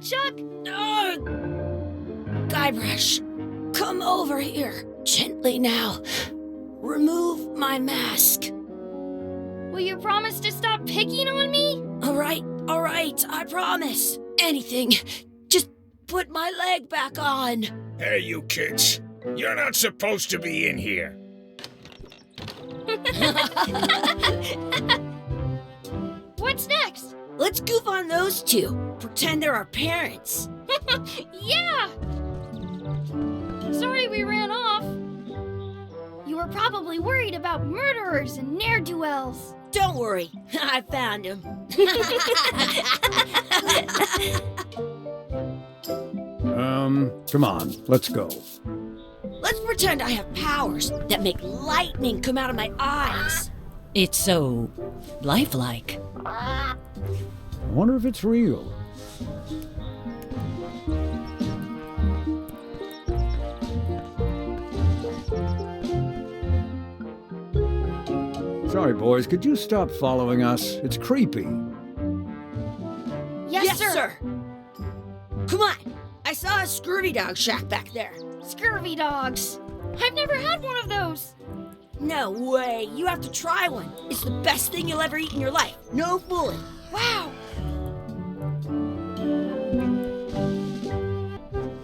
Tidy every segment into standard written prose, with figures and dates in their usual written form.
Chuck? Guybrush, come over here. Gently now. Remove my mask. Will you promise to stop picking on me? All right, I promise. Anything. Just put my leg back on. Hey, you kids. You're not supposed to be in here. What's next? Let's goof on those two. Pretend they're our parents. Yeah! Sorry we ran off. You were probably worried about murderers and ne'er-do-wells. Don't worry, I found him. Come on, let's go. Let's pretend I have powers that make lightning come out of my eyes. It's so lifelike. I wonder if it's real. Sorry, boys, could you stop following us? It's creepy. Yes, sir. Come on. I saw a scurvy dog shack back there. Scurvy dogs. I've never had one of those. No way. You have to try one. It's the best thing you'll ever eat in your life. No fooling. Wow.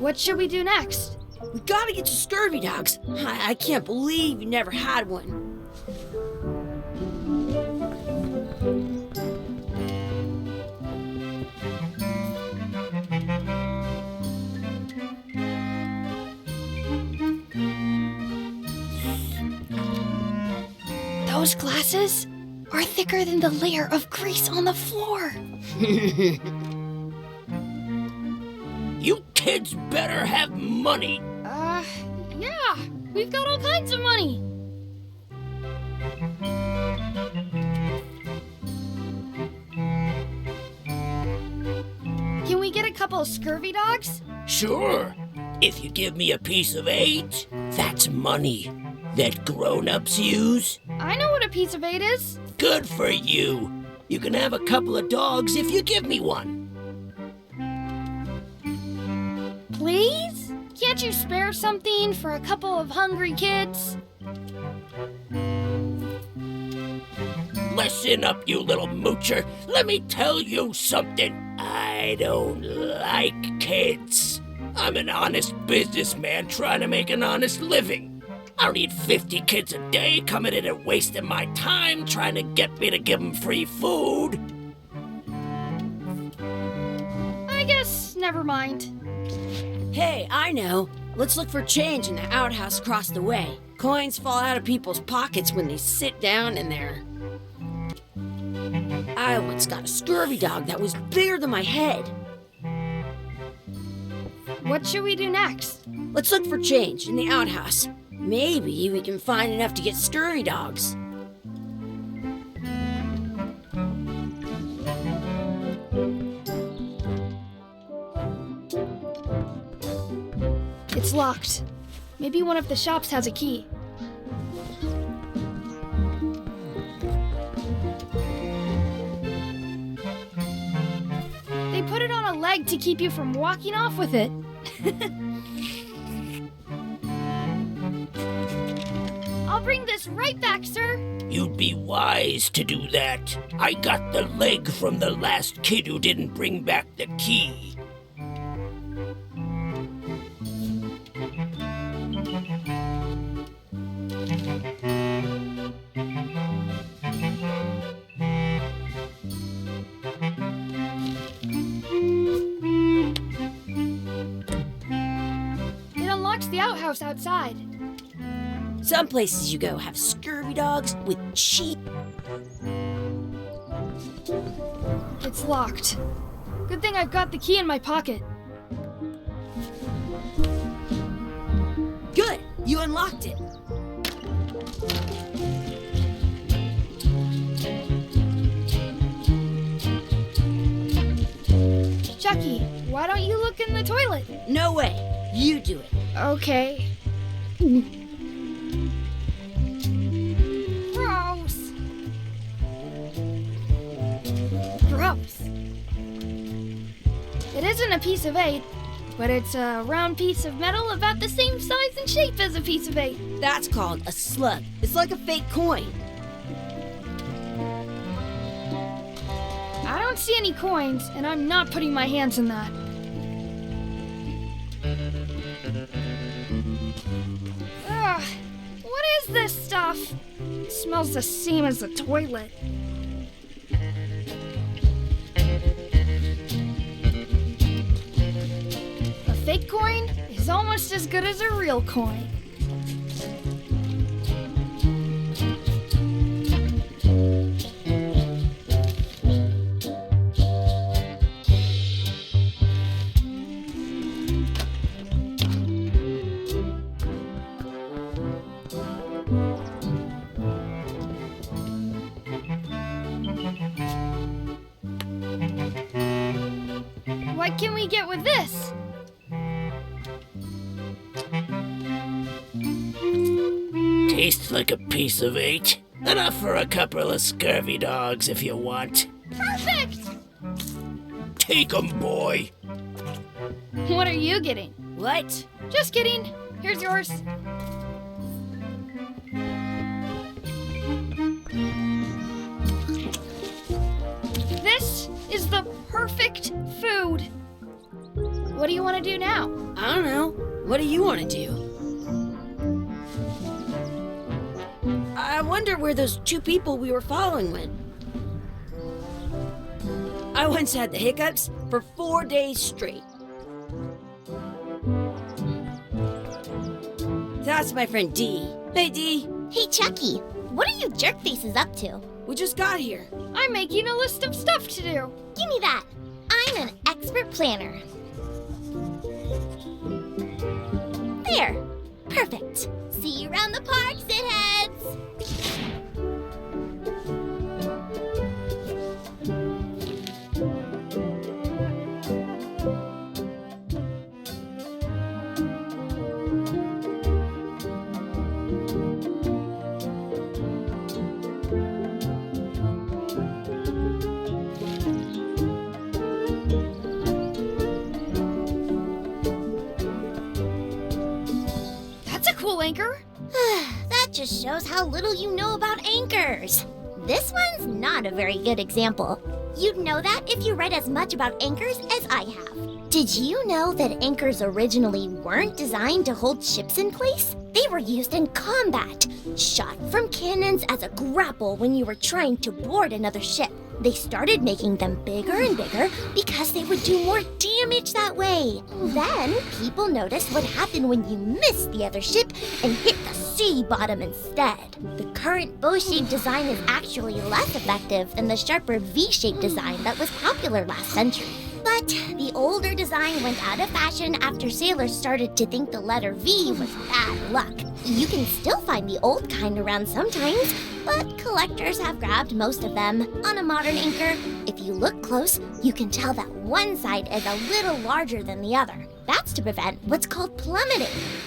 What should we do next? We gotta get to scurvy dogs. I can't believe you never had one. Those glasses are thicker than the layer of grease on the floor. You kids better have money. Yeah. We've got all kinds of money. Can we get a couple of scurvy dogs? Sure. If you give me a piece of 8, that's money that grown-ups use. I know what a piece of 8 is. Good for you. You can have a couple of dogs if you give me one. Please? Can't you spare something for a couple of hungry kids? Listen up, you little moocher. Let me tell you something. I don't like kids. I'm an honest businessman trying to make an honest living. I don't need 50 kids a day coming in and wasting my time trying to get me to give them free food. I guess never mind. Hey, I know. Let's look for change in the outhouse across the way. Coins fall out of people's pockets when they sit down in there. I once got a scurvy dog that was bigger than my head. What should we do next? Let's look for change in the outhouse. Maybe we can find enough to get scurvy dogs. It's locked. Maybe one of the shops has a key. They put it on a leg to keep you from walking off with it. I'll bring this right back, sir. You'd be wise to do that. I got the leg from the last kid who didn't bring back the key. It unlocks the outhouse outside. Some places you go have scurvy dogs with sheep. It's locked. Good thing I've got the key in my pocket. Good, you unlocked it. Chucky, why don't you look in the toilet? No way, you do it. Okay. Gross. Gross. It isn't a piece of 8, but it's a round piece of metal about the same size and shape as a piece of 8. That's called a slug. It's like a fake coin. I don't see any coins, and I'm not putting my hands in that. Ugh, what is this stuff? It smells the same as the toilet. A fake coin is almost as good as a real coin. What can we get with this? Tastes like a piece of 8. Enough for a couple of scurvy dogs if you want. Perfect! Take 'em, boy. What are you getting? What? Just kidding. Here's yours. This is the perfect food. What do you want to do now? I don't know. What do you want to do? I wonder where those 2 people we were following went. I once had the hiccups for 4 days straight. That's my friend Dee. Hey, Dee. Hey, Chucky, what are you jerk faces up to? We just got here. I'm making a list of stuff to do. Give me that. I'm an expert planner. There. Perfect. See you around the park, shitheads. Cool anchor. That just shows how little you know about anchors. This one's not a very good example. You'd know that if you read as much about anchors as I have. Did you know that anchors originally weren't designed to hold ships in place? They were used in combat, shot from cannons as a grapple when you were trying to board another ship. They started making them bigger and bigger because they would do more damage that way. Then, people noticed what happened when you missed the other ship and hit the sea bottom instead. The current bow-shaped design is actually less effective than the sharper V-shaped design that was popular last century. But the older design went out of fashion after sailors started to think the letter V was bad luck. You can still find the old kind around sometimes, but collectors have grabbed most of them. On a modern anchor, if you look close, you can tell that one side is a little larger than the other. That's to prevent what's called plummeting,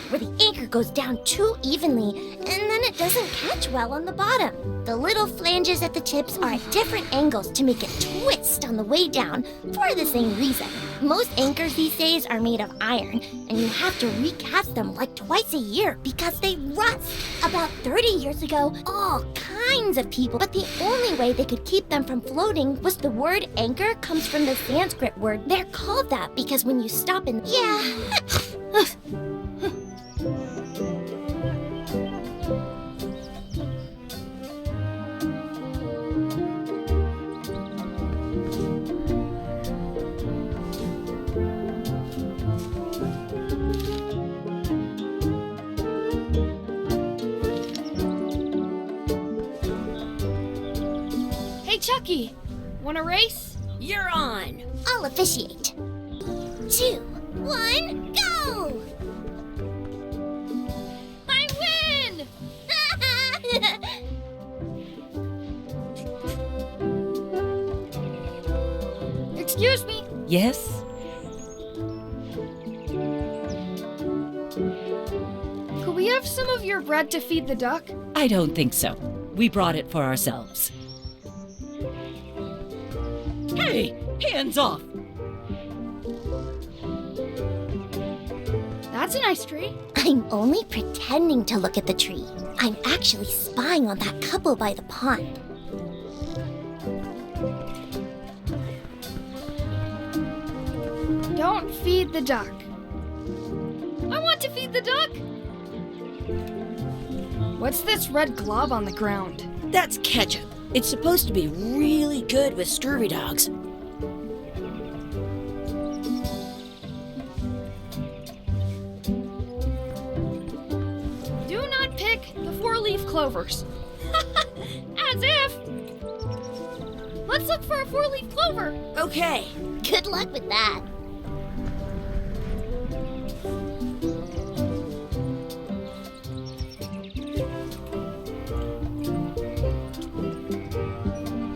where the anchor goes down too evenly and then it doesn't catch well on the bottom. The little flanges at the tips are at different angles to make it twist on the way down for the same reason. Most anchors these days are made of iron, and you have to recast them like twice a year because they rust. About 30 years ago, all kinds of people, but the only way they could keep them from floating was the word anchor comes from the Sanskrit word. They're called that because when you stop and Hey, Chucky, want a race? You're on. I'll officiate. 2, 1, go! I win! Excuse me. Yes? Could we have some of your bread to feed the duck? I don't think so. We brought it for ourselves. Hey, hands off! That's a nice tree. I'm only pretending to look at the tree. I'm actually spying on that couple by the pond. Don't feed the duck. I want to feed the duck. What's this red glob on the ground? That's ketchup. It's supposed to be really good with scurvy dogs. Do not pick the four-leaf clovers. As if. Let's look for a four-leaf clover. Okay. Good luck with that.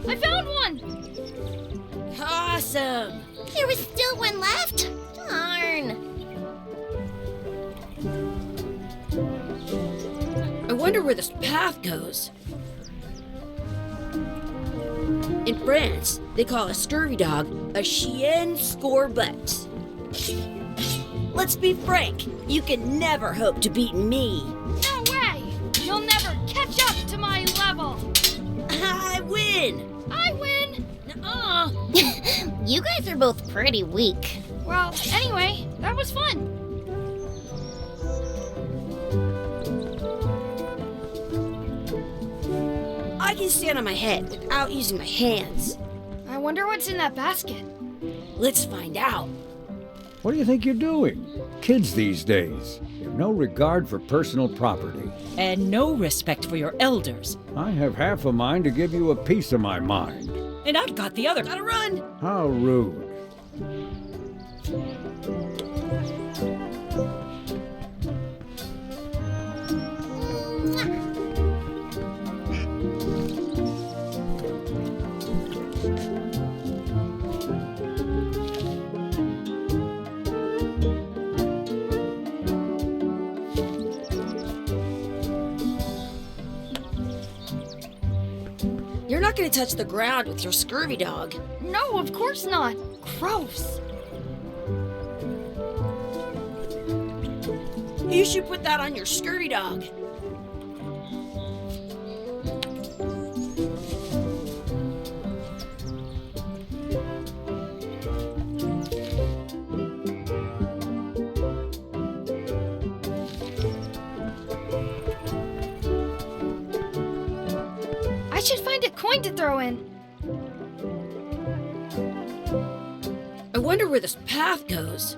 I found one. Awesome. There was still one left. Darn. I wonder where this path goes. In France, they call a scurvy dog a chien scorbut. Let's be frank, you can never hope to beat me. No way. You'll never catch up to my level. I win! I win. Nuh-uh. You guys are both pretty weak. Well, anyway, that was fun. I can stand on my head without using my hands. I wonder what's in that basket. Let's find out. What do you think you're doing? Kids these days have no regard for personal property. And no respect for your elders. I have half a mind to give you a piece of my mind. And I've got the other. Gotta run! How rude. You're not gonna touch the ground with your scurvy dog. No, of course not. Gross. You should put that on your scurvy dog. I should find a coin to throw in. I wonder where this path goes.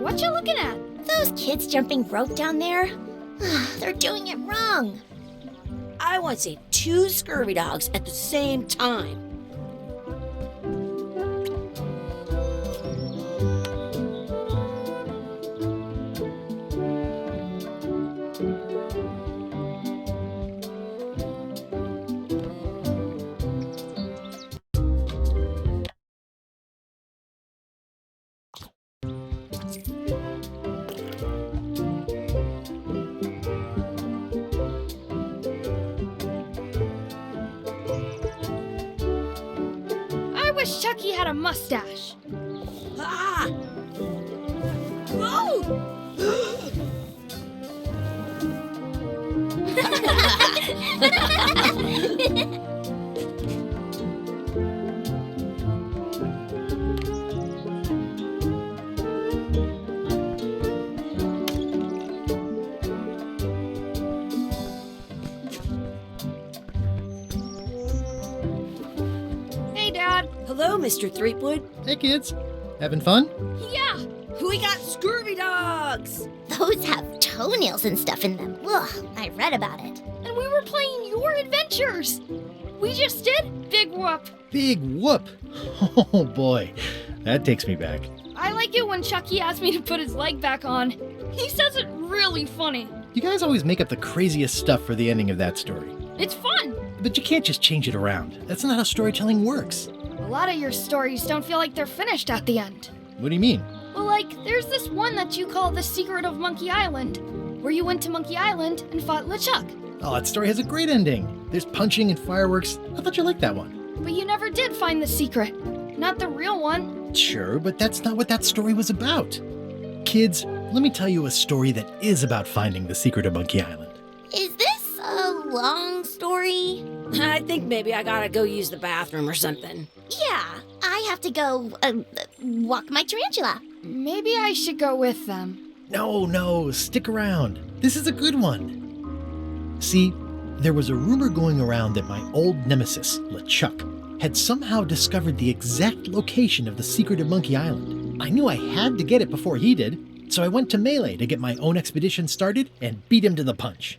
What you looking at? Those kids jumping rope down there? They're doing it wrong. I want to save 2 scurvy dogs at the same time. I wish Chucky had a mustache. Ah! Whoa! Hey, Dad. Hello, Mr. Threepwood. Hey kids, having fun? Yeah. We got scurvy dogs! Those have toenails and stuff in them. Ugh, I read about it. And we were playing your adventures. We just did Big Whoop. Big whoop! Oh boy, that takes me back. I like it when Chucky asks me to put his leg back on. He says it really funny. You guys always make up the craziest stuff for the ending of that story. It's fun. But you can't just change it around. That's not how storytelling works. A lot of your stories don't feel like they're finished at the end. What do you mean? Well, like, there's this one that you call The Secret of Monkey Island, where you went to Monkey Island and fought LeChuck. Oh, that story has a great ending. There's punching and fireworks. I thought you liked that one. But you never did find the secret. Not the real one. Sure, but that's not what that story was about. Kids, let me tell you a story that is about finding the secret of Monkey Island. Is this a long story? I think maybe I gotta go use the bathroom or something. Yeah, I have to go walk my tarantula. Maybe I should go with them. No, stick around. This is a good one. See, there was a rumor going around that my old nemesis, LeChuck, had somehow discovered the exact location of the secret of Monkey Island. I knew I had to get it before he did, so I went to Melee to get my own expedition started and beat him to the punch.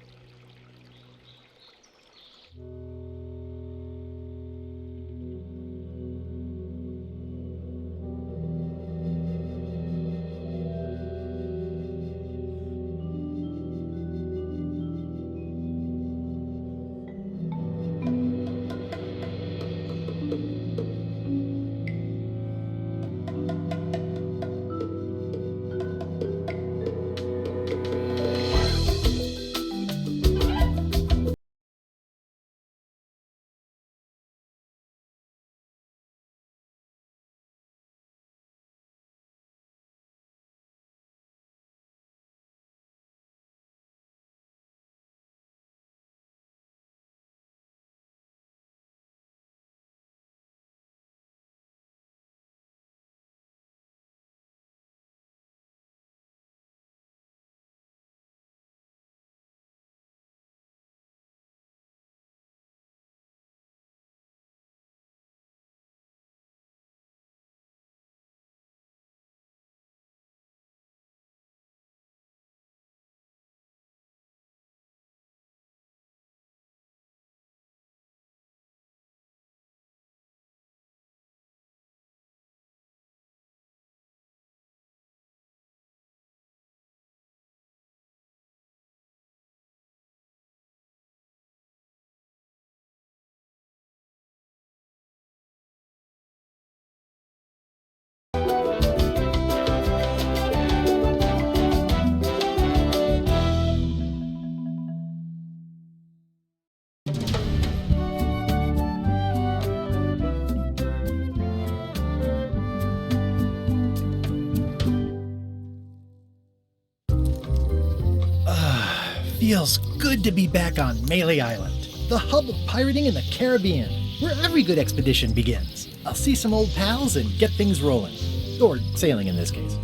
Feels good to be back on Melee Island, the hub of pirating in the Caribbean, where every good expedition begins. I'll see some old pals and get things rolling. Or sailing in this case.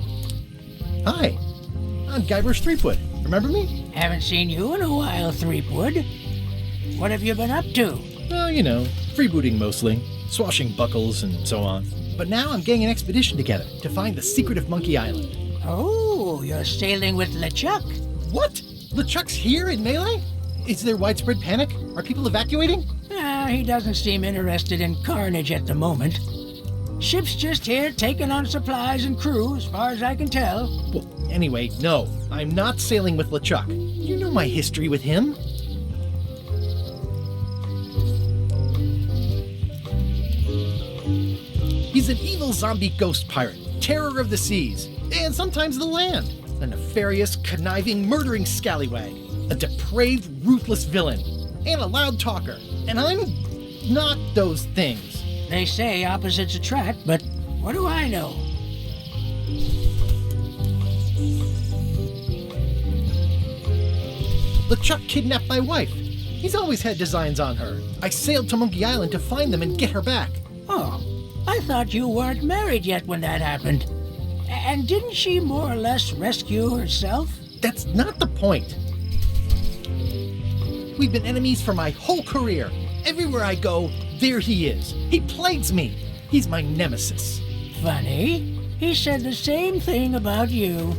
Hi, I'm Guybrush Threepwood. Remember me? Haven't seen you in a while, Threepwood. What have you been up to? Well, you know, freebooting mostly, swashing buckles and so on. But now I'm getting an expedition together to find the secret of Monkey Island. Oh, you're sailing with LeChuck. What? LeChuck's here in Melee? Is there widespread panic? Are people evacuating? He doesn't seem interested in carnage at the moment. Ship's just here taking on supplies and crew, as far as I can tell. Well, anyway, no. I'm not sailing with LeChuck. You know my history with him. He's an evil zombie ghost pirate, terror of the seas, and sometimes the land. A nefarious, conniving, murdering scallywag. A depraved, ruthless villain. And a loud talker. And I'm not those things. They say opposites attract, but what do I know? LeChuck kidnapped my wife. He's always had designs on her. I sailed to Monkey Island to find them and get her back. Oh, I thought you weren't married yet when that happened. And didn't she more or less rescue herself? That's not the point. We've been enemies for my whole career. Everywhere I go, there he is. He plagues me. He's my nemesis. Funny. He said the same thing about you.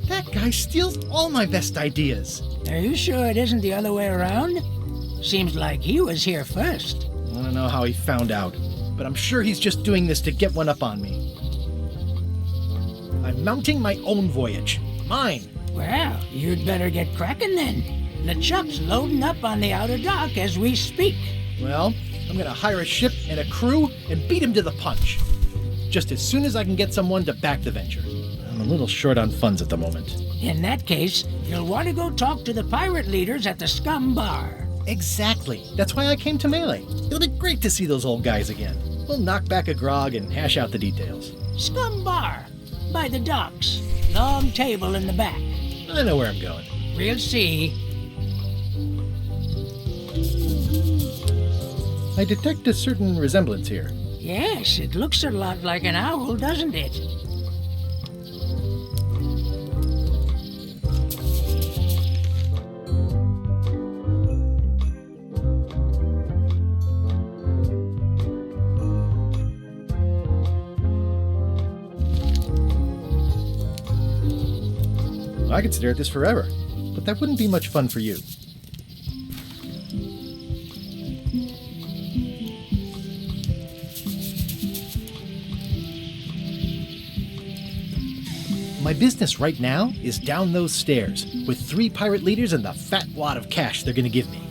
That guy steals all my best ideas. Are you sure it isn't the other way around? Seems like he was here first. I don't know how he found out, but I'm sure he's just doing this to get one up on me. I'm mounting my own voyage. Mine. Well, you'd better get cracking then. LeChuck's loading up on the outer dock as we speak. Well, I'm gonna hire a ship and a crew and beat him to the punch. Just as soon as I can get someone to back the venture. I'm a little short on funds at the moment. In that case, you'll want to go talk to the pirate leaders at the Scum Bar. Exactly. That's why I came to Melee. It'll be great to see those old guys again. We'll knock back a grog and hash out the details. Scum Bar, by the docks. Long table in the back. I know where I'm going. We'll see. I detect a certain resemblance here. Yes, it looks a lot like an owl, doesn't it? I could stare at this forever, but that wouldn't be much fun for you. My business right now is down those stairs, with 3 pirate leaders and the fat wad of cash they're gonna give me.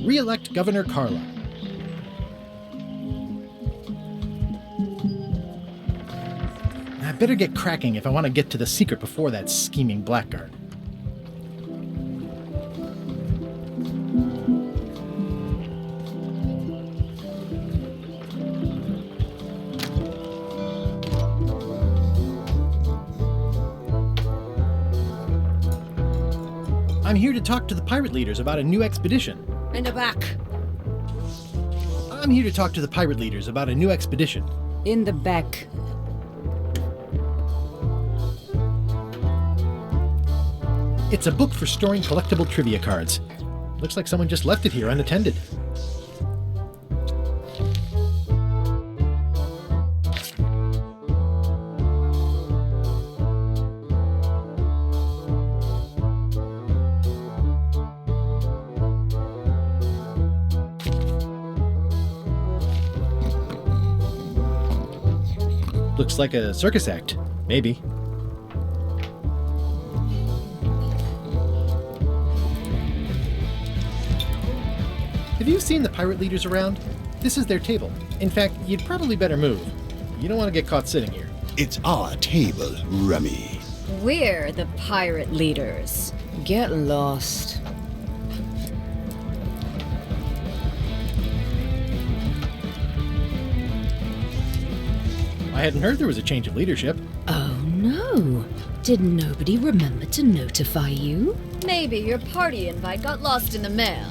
Re-elect Governor Carla. I better get cracking if I want to get to the secret before that scheming blackguard. I'm here to talk to the pirate leaders about a new expedition. In the back. I'm here to talk to the pirate leaders about a new expedition. In the back. It's a book for storing collectible trivia cards. Looks like someone just left it here unattended. Looks like a circus act. Maybe. Have you seen the pirate leaders around? This is their table. In fact, you'd probably better move. You don't want to get caught sitting here. It's our table, Rummy. We're the pirate leaders. Get lost. I hadn't heard there was a change of leadership. Oh no. Did nobody remember to notify you? Maybe your party invite got lost in the mail.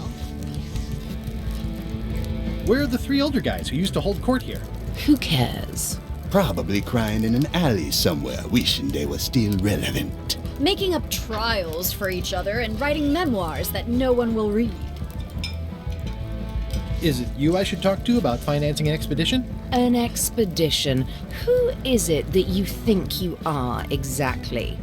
Where are the 3 older guys who used to hold court here? Who cares? Probably crying in an alley somewhere, wishing they were still relevant. Making up trials for each other and writing memoirs that no one will read. Is it you I should talk to about financing an expedition? An expedition. Who is it that you think you are exactly?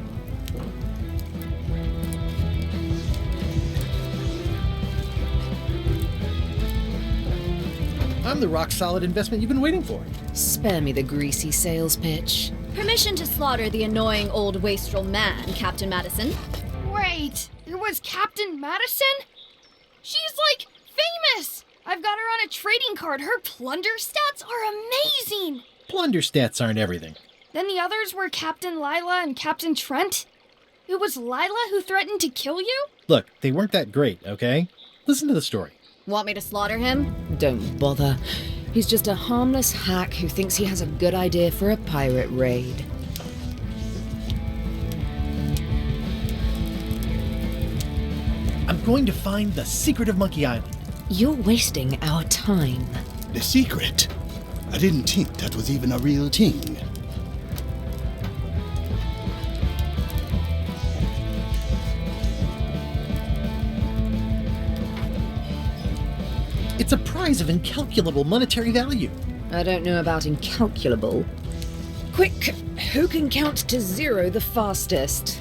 I'm the rock-solid investment you've been waiting for. Spare me the greasy sales pitch. Permission to slaughter the annoying old wastrel man, Captain Madison. Wait, there was Captain Madison? She's like famous! I've got her on a trading card. Her plunder stats are amazing! Plunder stats aren't everything. Then the others were Captain Lila and Captain Trent? It was Lila who threatened to kill you? Look, they weren't that great, okay? Listen to the story. Want me to slaughter him? Don't bother. He's just a harmless hack who thinks he has a good idea for a pirate raid. I'm going to find the secret of Monkey Island. You're wasting our time. The secret? I didn't think that was even a real thing. It's a prize of incalculable monetary value. I don't know about incalculable. Quick, who can count to 0 the fastest?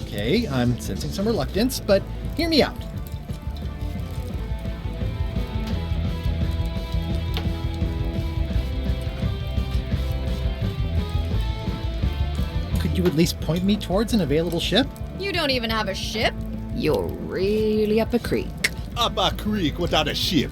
Okay, I'm sensing some reluctance, but hear me out. Could you at least point me towards an available ship? You don't even have a ship? You're really up a creek. Up a creek without a ship.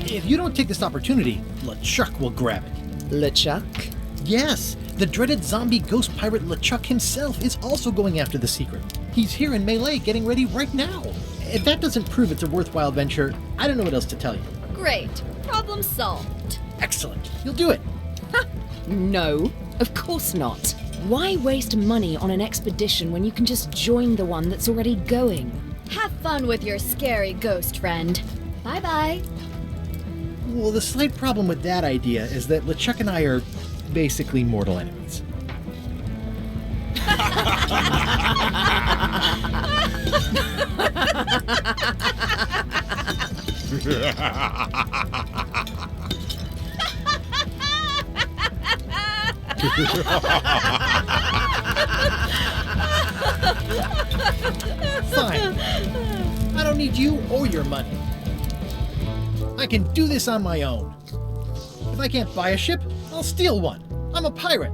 If you don't take this opportunity, LeChuck will grab it. LeChuck? Yes, the dreaded zombie ghost pirate LeChuck himself is also going after the secret. He's here in Melee getting ready right now. If that doesn't prove it's a worthwhile venture, I don't know what else to tell you. Great. Problem solved. Excellent. You'll do it. No, of course not. Why waste money on an expedition when you can just join the one that's already going? Have fun with your scary ghost friend. Bye-bye. Well, the slight problem with that idea is that LeChuck and I are basically mortal enemies. Fine. I don't need you or your money. I can do this on my own. If I can't buy a ship, I'll steal one. I'm a pirate.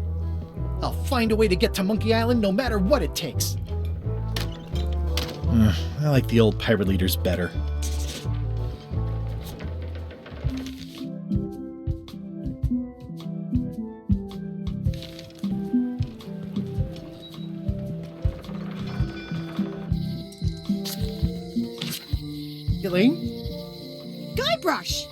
I'll find a way to get to Monkey Island no matter what it takes. I like the old pirate leaders better. Elaine? Guybrush!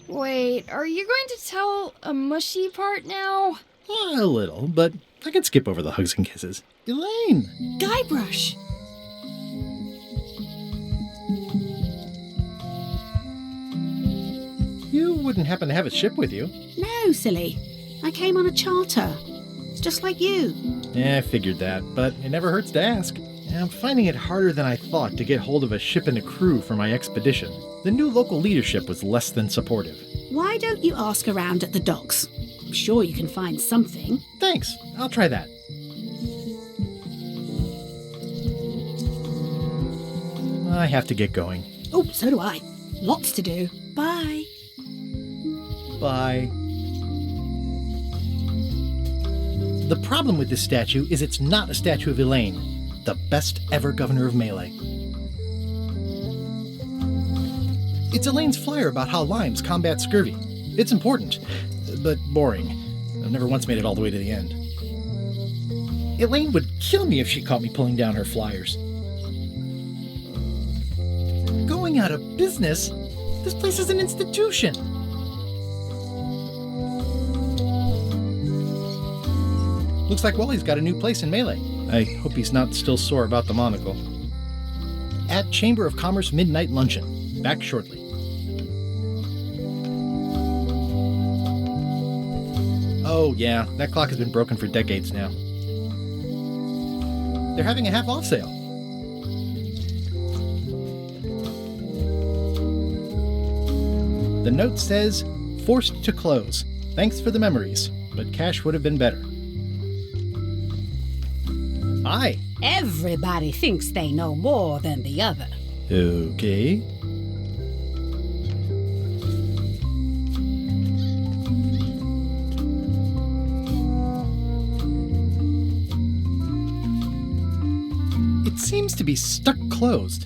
Wait, are you going to tell a mushy part now? A little, but I can skip over the hugs and kisses. Elaine! Guybrush! You wouldn't happen to have a ship with you? No, silly. I came on a charter. It's just like you. Yeah, I figured that, but it never hurts to ask. I'm finding it harder than I thought to get hold of a ship and a crew for my expedition. The new local leadership was less than supportive. Why don't you ask around at the docks? I'm sure you can find something. Thanks, I'll try that. I have to get going. Oh, so do I. Lots to do. Bye. Bye. The problem with this statue is it's not a statue of Elaine, the best ever governor of Melee. It's Elaine's flyer about how limes combat scurvy. It's important, but boring. I've never once made it all the way to the end. Elaine would kill me if she caught me pulling down her flyers. Going out of business? This place is an institution. Looks like Wally's got a new place in Melee. I hope he's not still sore about the monocle. At Chamber of Commerce Midnight Luncheon. Back shortly. Oh yeah, that clock has been broken for decades now. They're having a half-off sale. The note says, forced to close. Thanks for the memories, but cash would have been better. Hi. Everybody thinks they know more than the other. Okay. It seems to be stuck closed.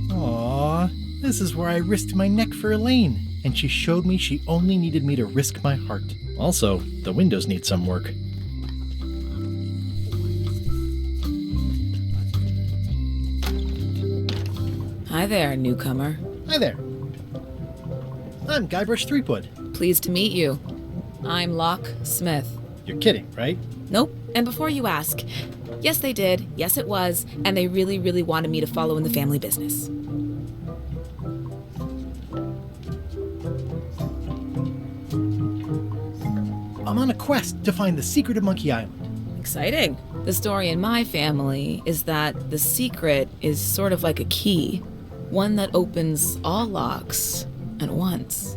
Aww, this is where I risked my neck for Elaine. And she showed me she only needed me to risk my heart. Also, the windows need some work. Hi there, newcomer. Hi there. I'm Guybrush Threepwood. Pleased to meet you. I'm Locke Smith. You're kidding, right? Nope. And before you ask, yes they did, yes it was, and they really, really wanted me to follow in the family business. I'm on a quest to find the secret of Monkey Island. Exciting. The story in my family is that the secret is sort of like a key, one that opens all locks at once.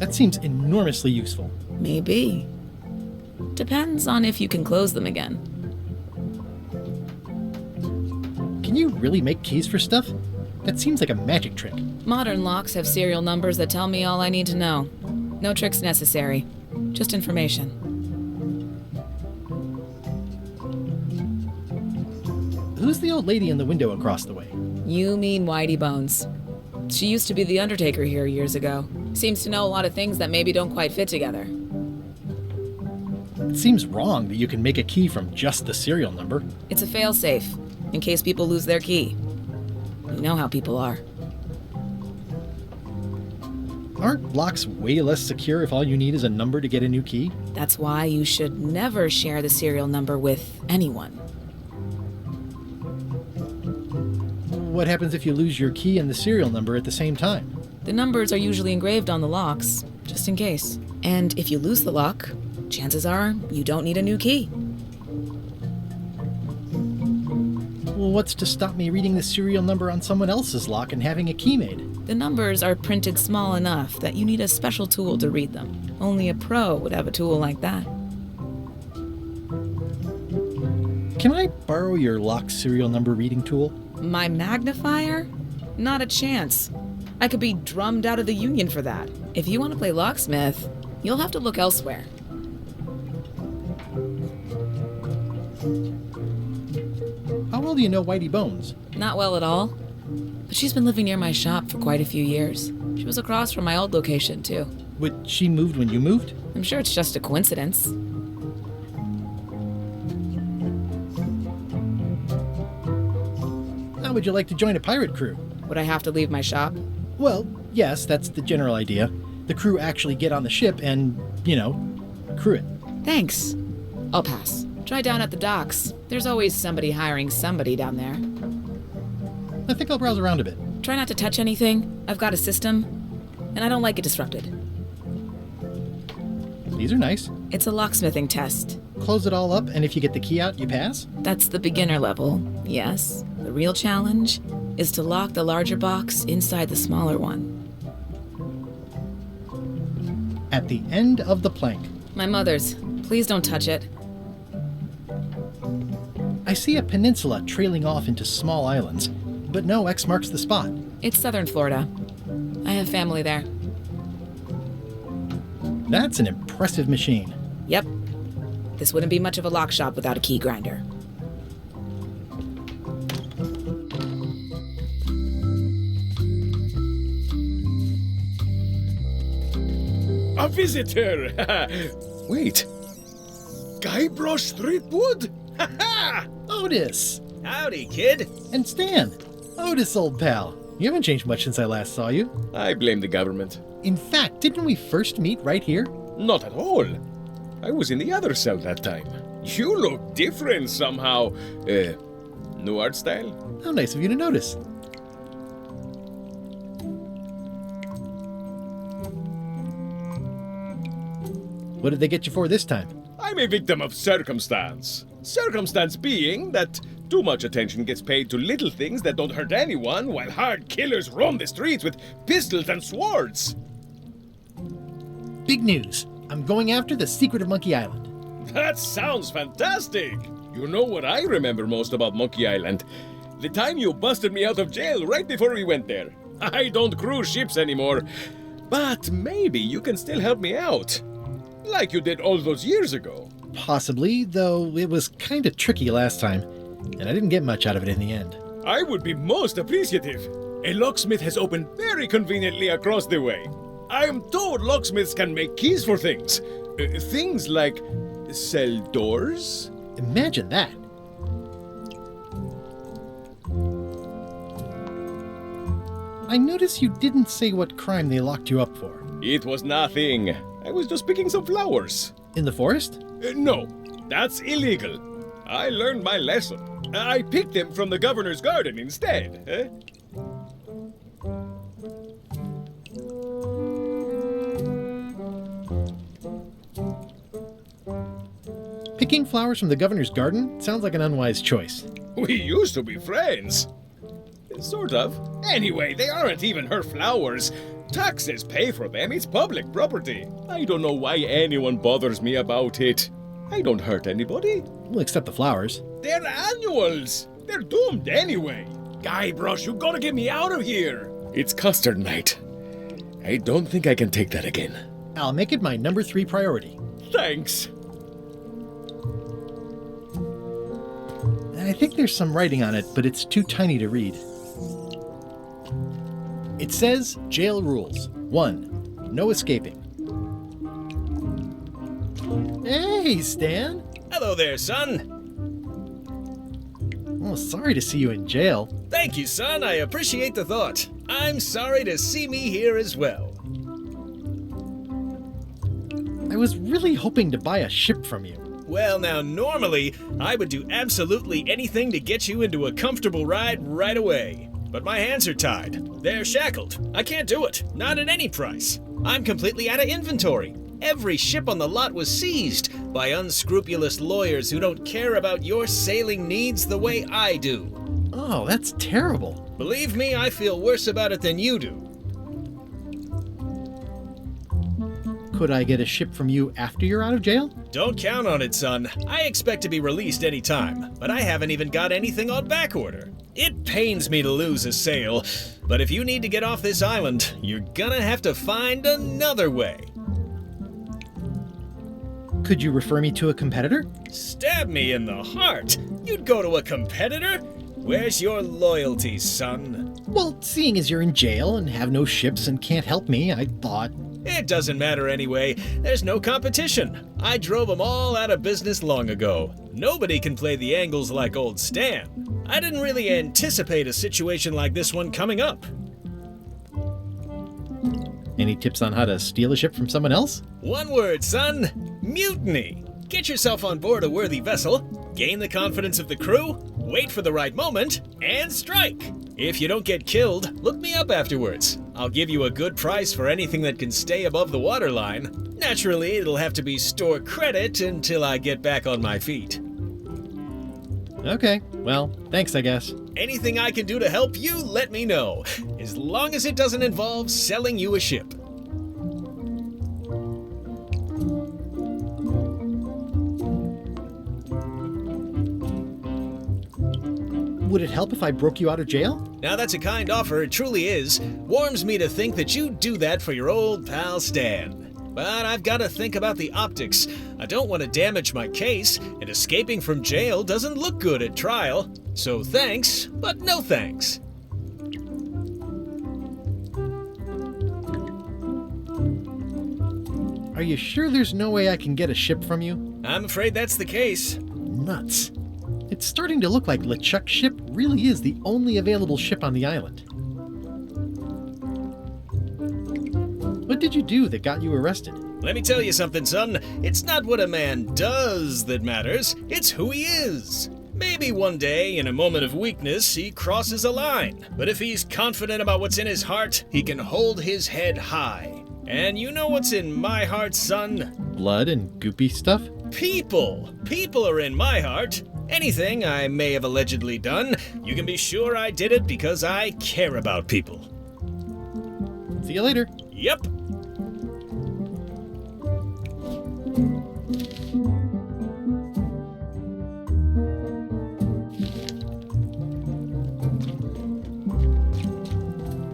That seems enormously useful. Maybe. Depends on if you can close them again. Can you really make keys for stuff? That seems like a magic trick. Modern locks have serial numbers that tell me all I need to know. No tricks necessary. Just information. Who's the old lady in the window across the way? You mean Whitey Bones. She used to be the Undertaker here years ago. Seems to know a lot of things that maybe don't quite fit together. It seems wrong that you can make a key from just the serial number. It's a failsafe, in case people lose their key. You know how people are. Aren't locks way less secure if all you need is a number to get a new key? That's why you should never share the serial number with anyone. What happens if you lose your key and the serial number at the same time? The numbers are usually engraved on the locks, just in case. And if you lose the lock, chances are you don't need a new key. Well, what's to stop me reading the serial number on someone else's lock and having a key made? The numbers are printed small enough that you need a special tool to read them. Only a pro would have a tool like that. Can I borrow your lock serial number reading tool? My magnifier? Not a chance. I could be drummed out of the union for that. If you want to play locksmith, you'll have to look elsewhere. How well do you know Whitey Bones? Not well at all. But she's been living near my shop for quite a few years. She was across from my old location, too. Would she moved when you moved? I'm sure it's just a coincidence. How would you like to join a pirate crew? Would I have to leave my shop? Well, yes, that's the general idea. The crew actually get on the ship and, crew it. Thanks. I'll pass. Try down at the docks. There's always somebody hiring somebody down there. I think I'll browse around a bit. Try not to touch anything. I've got a system, and I don't like it disrupted. These are nice. It's a locksmithing test. Close it all up, and if you get the key out, you pass? That's the beginner level, yes. The real challenge is to lock the larger box inside the smaller one. At the end of the plank. My mother's. Please don't touch it. I see a peninsula trailing off into small islands, but no X marks the spot. It's southern Florida. I have family there. That's an impressive machine. Yep. This wouldn't be much of a lock shop without a key grinder. A visitor! Wait. Guybrush Threepwood? Otis! Howdy, kid. And Stan. Otis, old pal. You haven't changed much since I last saw you. I blame the government. In fact, didn't we first meet right here? Not at all. I was in the other cell that time. You look different somehow. New art style? How nice of you to notice. What did they get you for this time? I'm a victim of circumstance. Circumstance being that too much attention gets paid to little things that don't hurt anyone, while hard killers roam the streets with pistols and swords. Big news. I'm going after the secret of Monkey Island. That sounds fantastic! You know what I remember most about Monkey Island? The time you busted me out of jail right before we went there. I don't cruise ships anymore, but maybe you can still help me out. Like you did all those years ago. Possibly, though it was kind of tricky last time, and I didn't get much out of it in the end. I would be most appreciative. A locksmith has opened very conveniently across the way. I am told locksmiths can make keys for things. Things like cell doors? Imagine that. I notice you didn't say what crime they locked you up for. It was nothing. I was just picking some flowers. In the forest? No, that's illegal. I learned my lesson. I picked them from the governor's garden instead. Picking flowers from the governor's garden sounds like an unwise choice. We used to be friends. Sort of. Anyway, they aren't even her flowers. Taxes pay for them. It's public property. I don't know why anyone bothers me about it. I don't hurt anybody. Well, except the flowers. They're annuals. They're doomed anyway. Guybrush, you gotta get me out of here. It's custard night. I don't think I can take that again. I'll make it my number 3 priority. Thanks. I think there's some writing on it, but it's too tiny to read. It says jail rules. 1. No escaping. Hey, Stan. Hello there, son. Oh, sorry to see you in jail. Thank you, son. I appreciate the thought. I'm sorry to see me here as well. I was really hoping to buy a ship from you. Well, now, normally, I would do absolutely anything to get you into a comfortable ride right away. But my hands are tied. They're shackled. I can't do it. Not at any price. I'm completely out of inventory. Every ship on the lot was seized by unscrupulous lawyers who don't care about your sailing needs the way I do. Oh, that's terrible. Believe me, I feel worse about it than you do. Could I get a ship from you after you're out of jail? Don't count on it, son. I expect to be released any time, but I haven't even got anything on back order. It pains me to lose a sail, but if you need to get off this island, you're gonna have to find another way. Could you refer me to a competitor? Stab me in the heart. You'd go to a competitor? Where's your loyalty, son? Well, seeing as you're in jail and have no ships and can't help me, I thought... It doesn't matter anyway. There's no competition. I drove them all out of business long ago. Nobody can play the angles like old Stan. I didn't really anticipate a situation like this one coming up. Any tips on how to steal a ship from someone else? One word, son. Mutiny. Get yourself on board a worthy vessel, gain the confidence of the crew, wait for the right moment, and strike. If you don't get killed, look me up afterwards. I'll give you a good price for anything that can stay above the waterline. Naturally, it'll have to be store credit until I get back on my feet. Okay, well, thanks, I guess. Anything I can do to help you, let me know. As long as it doesn't involve selling you a ship. Would it help if I broke you out of jail? Now that's a kind offer, it truly is. Warms me to think that you'd do that for your old pal Stan. But I've got to think about the optics. I don't want to damage my case, and escaping from jail doesn't look good at trial. So thanks, but no thanks. Are you sure there's no way I can get a ship from you? I'm afraid that's the case. Nuts. It's starting to look like LeChuck's ship really is the only available ship on the island. What did you do that got you arrested? Let me tell you something, son. It's not what a man does that matters, it's who he is. Maybe one day, in a moment of weakness, he crosses a line. But if he's confident about what's in his heart, he can hold his head high. And you know what's in my heart, son? Blood and goopy stuff? People! People are in my heart. Anything I may have allegedly done, you can be sure I did it because I care about people. See you later. Yep.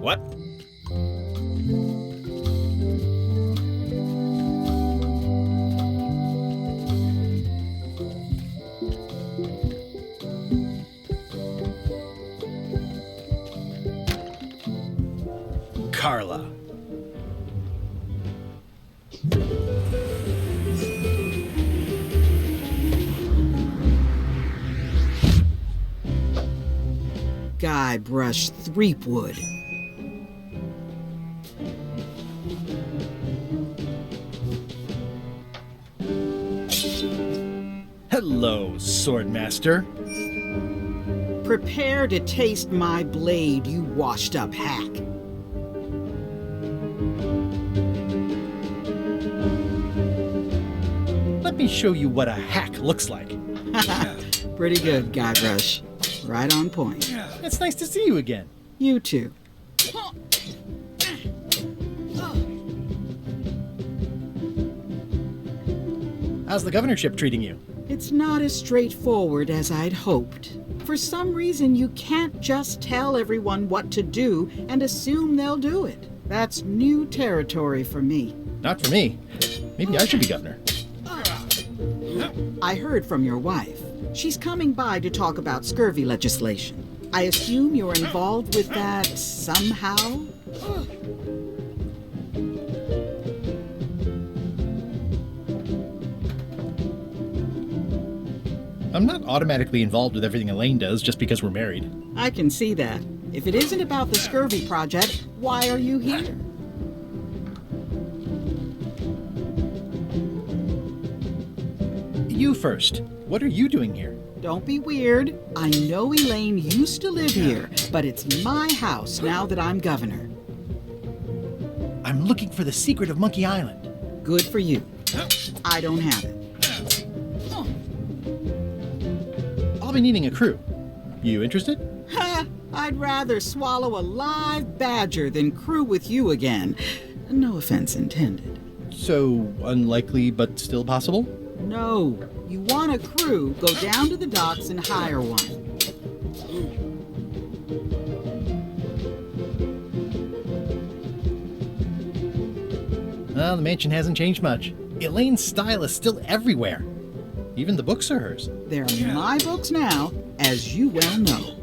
What? Carla. Guybrush Threepwood. Hello, Swordmaster. Prepare to taste my blade, you washed-up hack. Let me show you what a hack looks like. Pretty good, Guybrush. Right on point. It's nice to see you again. You too. How's the governorship treating you? It's not as straightforward as I'd hoped. For some reason, you can't just tell everyone what to do and assume they'll do it. That's new territory for me. Not for me. Maybe I should be governor. I heard from your wife. She's coming by to talk about scurvy legislation. I assume you're involved with that somehow? I'm not automatically involved with everything Elaine does just because we're married. I can see that. If it isn't about the scurvy project, why are you here? You first. What are you doing here? Don't be weird. I know Elaine used to live here, but it's my house now that I'm governor. I'm looking for the secret of Monkey Island. Good for you. I don't have it. I'll be needing a crew. You interested? Ha! I'd rather swallow a live badger than crew with you again. No offense intended. So, unlikely but still possible? No. You want a crew, go down to the docks and hire one. Well, the mansion hasn't changed much. Elaine's style is still everywhere. Even the books are hers. They're my books now, as you well know.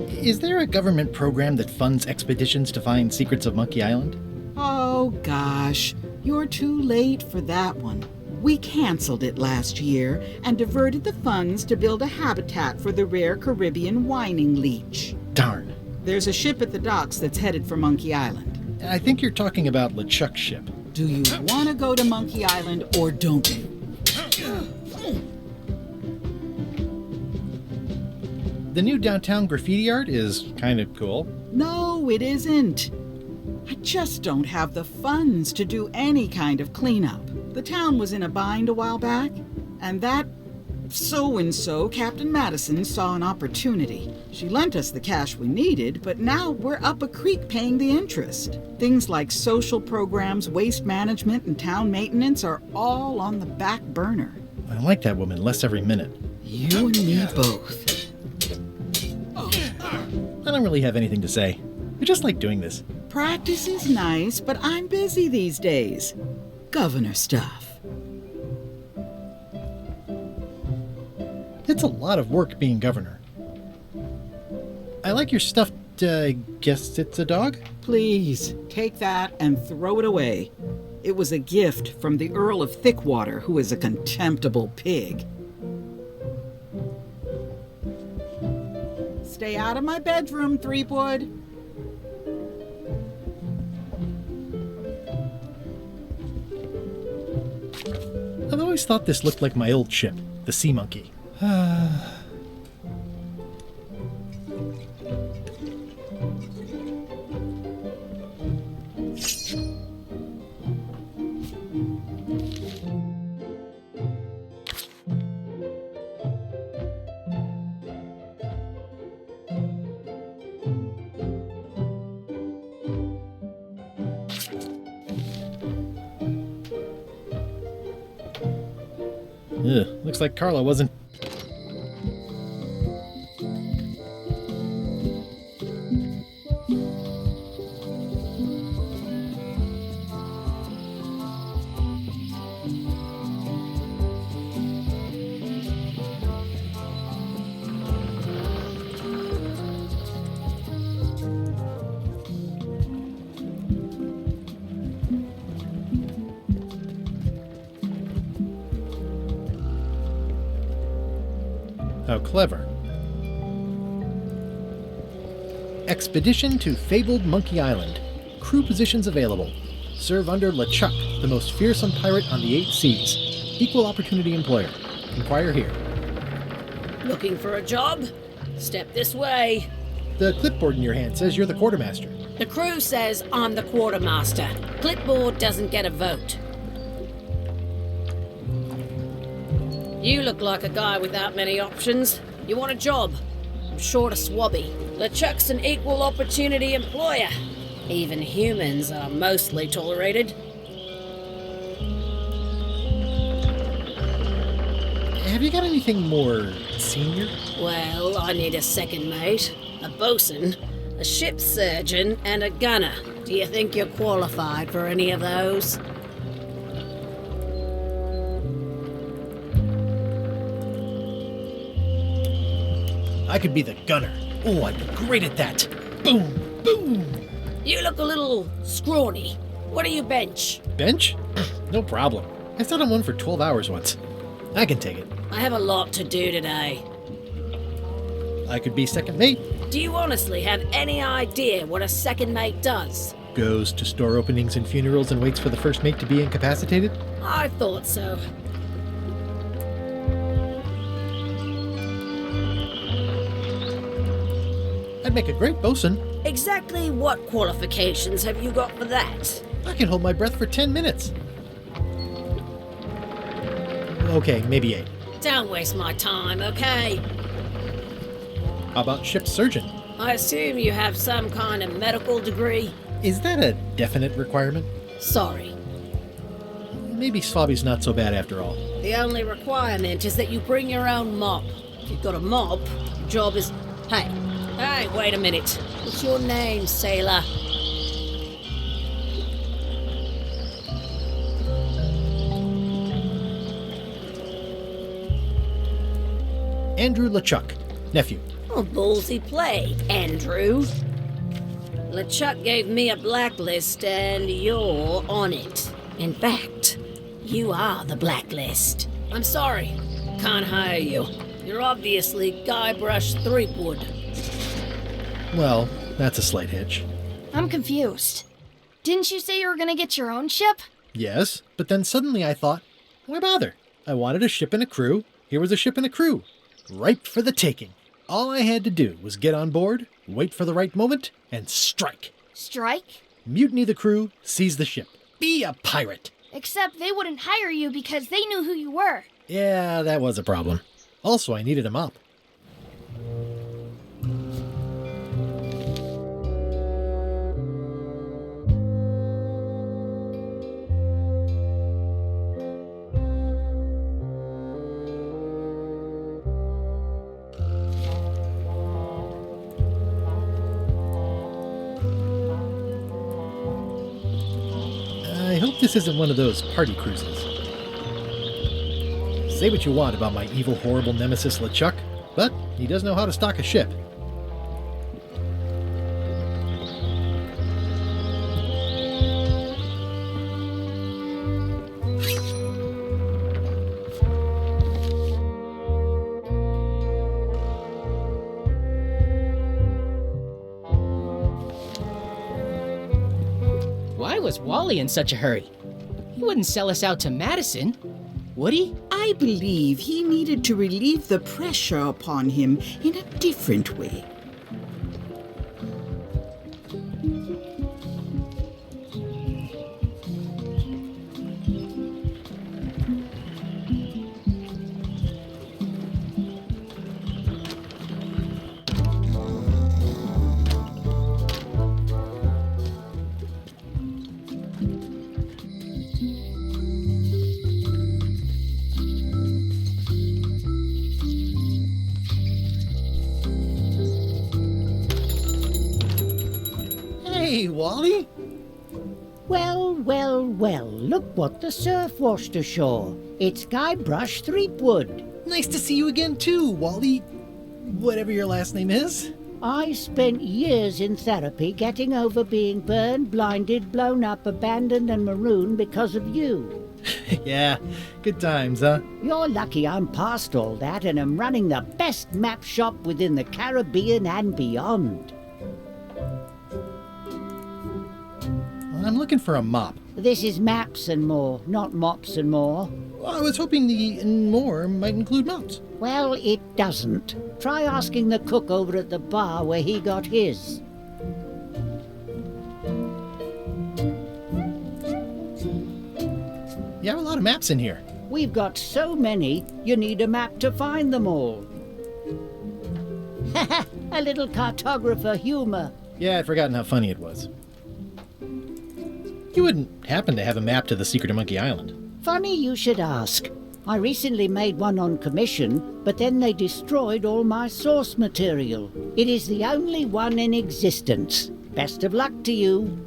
Is there a government program that funds expeditions to find secrets of Monkey Island? Oh, gosh. You're too late for that one. We canceled it last year and diverted the funds to build a habitat for the rare Caribbean whining leech. Darn. There's a ship at the docks that's headed for Monkey Island. I think you're talking about LeChuck's ship. Do you want to go to Monkey Island or don't you? The new downtown graffiti art is kind of cool. No, it isn't. I just don't have the funds to do any kind of cleanup. The town was in a bind a while back, and that so-and-so, Captain Madison, saw an opportunity. She lent us the cash we needed, but now we're up a creek paying the interest. Things like social programs, waste management, and town maintenance are all on the back burner. I like that woman less every minute. You and me both. I don't really have anything to say. I just like doing this. Practice is nice, but I'm busy these days. Governor stuff. It's a lot of work being governor. I like your stuffed, guess it's a dog? Please, take that and throw it away. It was a gift from the Earl of Thickwater, who is a contemptible pig. Stay out of my bedroom, Threepwood. I've always thought this looked like my old ship, the Sea Monkey. Looks like Carla wasn't... How clever. Expedition to fabled Monkey Island. Crew positions available. Serve under LeChuck, the most fearsome pirate on the 8 seas. Equal opportunity employer. Inquire here. Looking for a job? Step this way. The clipboard in your hand says you're the quartermaster. The crew says I'm the quartermaster. Clipboard doesn't get a vote. You look like a guy without many options. You want a job? I'm short a swabby. LeChuck's an equal opportunity employer. Even humans are mostly tolerated. have you got anything more senior? Well, I need a second mate, a bosun, a ship surgeon, and a gunner. Do you think you're qualified for any of those? I could be the gunner. Oh, I'd be great at that. Boom, boom. You look a little scrawny. What do you bench? Bench? No problem. I sat on one for 12 hours once. I can take it. I have a lot to do today. I could be second mate. Do you honestly have any idea what a second mate does? Goes to store openings and funerals and waits for the first mate to be incapacitated? I thought so. I'd make a great bosun. Exactly what qualifications have you got for that? I can hold my breath for 10 minutes. Okay, maybe 8. Don't waste my time, okay? How about ship surgeon? I assume you have some kind of medical degree? Is that a definite requirement? Sorry. Maybe Swabby's not so bad after all. The only requirement is that you bring your own mop. If you've got a mop, your job is... Hey, wait a minute. What's your name, sailor? Andrew LeChuck, nephew. Oh, ballsy play, Andrew. LeChuck gave me a blacklist and you're on it. In fact, you are the blacklist. I'm sorry, can't hire you. You're obviously Guybrush Threepwood. Well, that's a slight hitch. I'm confused. Didn't you say you were gonna get your own ship? Yes, but then suddenly I thought, why bother? I wanted a ship and a crew. Here was a ship and a crew. Ripe for the taking. All I had to do was get on board, wait for the right moment, and strike. Strike? Mutiny the crew, seize the ship. Be a pirate. Except they wouldn't hire you because they knew who you were. Yeah, that was a problem. Also, I needed a mop. I hope this isn't one of those party cruises. Say what you want about my evil, horrible nemesis LeChuck, but he does know how to stock a ship. Why was Wally in such a hurry? He wouldn't sell us out to Madison, would he? I believe he needed to relieve the pressure upon him in a different way. Hey, Wally! Well, look what the surf washed ashore. It's Guybrush Threepwood. Nice to see you again too, Wally. Whatever your last name is. I spent years in therapy getting over being burned, blinded, blown up, abandoned, and marooned because of you. Yeah, good times, huh? You're lucky I'm past all that and am running the best map shop within the Caribbean and beyond. I'm looking for a mop. This is maps and more, not mops and more. I was hoping the and more might include mops. Well, it doesn't. Try asking the cook over at the bar where he got his. You have a lot of maps in here. We've got so many, you need a map to find them all. A little cartographer humor. Yeah, I'd forgotten how funny it was. You wouldn't happen to have a map to the secret of Monkey Island. Funny you should ask. I recently made one on commission, but then they destroyed all my source material. It is the only one in existence. Best of luck to you.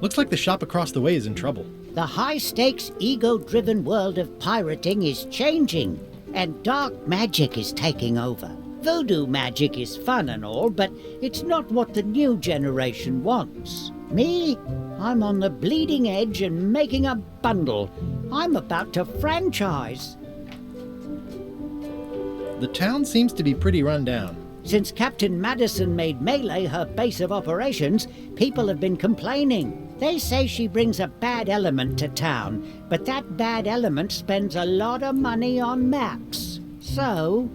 Looks like the shop across the way is in trouble. The high-stakes, ego-driven world of pirating is changing, and dark magic is taking over. Voodoo magic is fun and all, but it's not what the new generation wants. Me? I'm on the bleeding edge and making a bundle. I'm about to franchise. The town seems to be pretty run down. Since Captain Madison made Melee her base of operations, people have been complaining. They say she brings a bad element to town, but that bad element spends a lot of money on maps. So,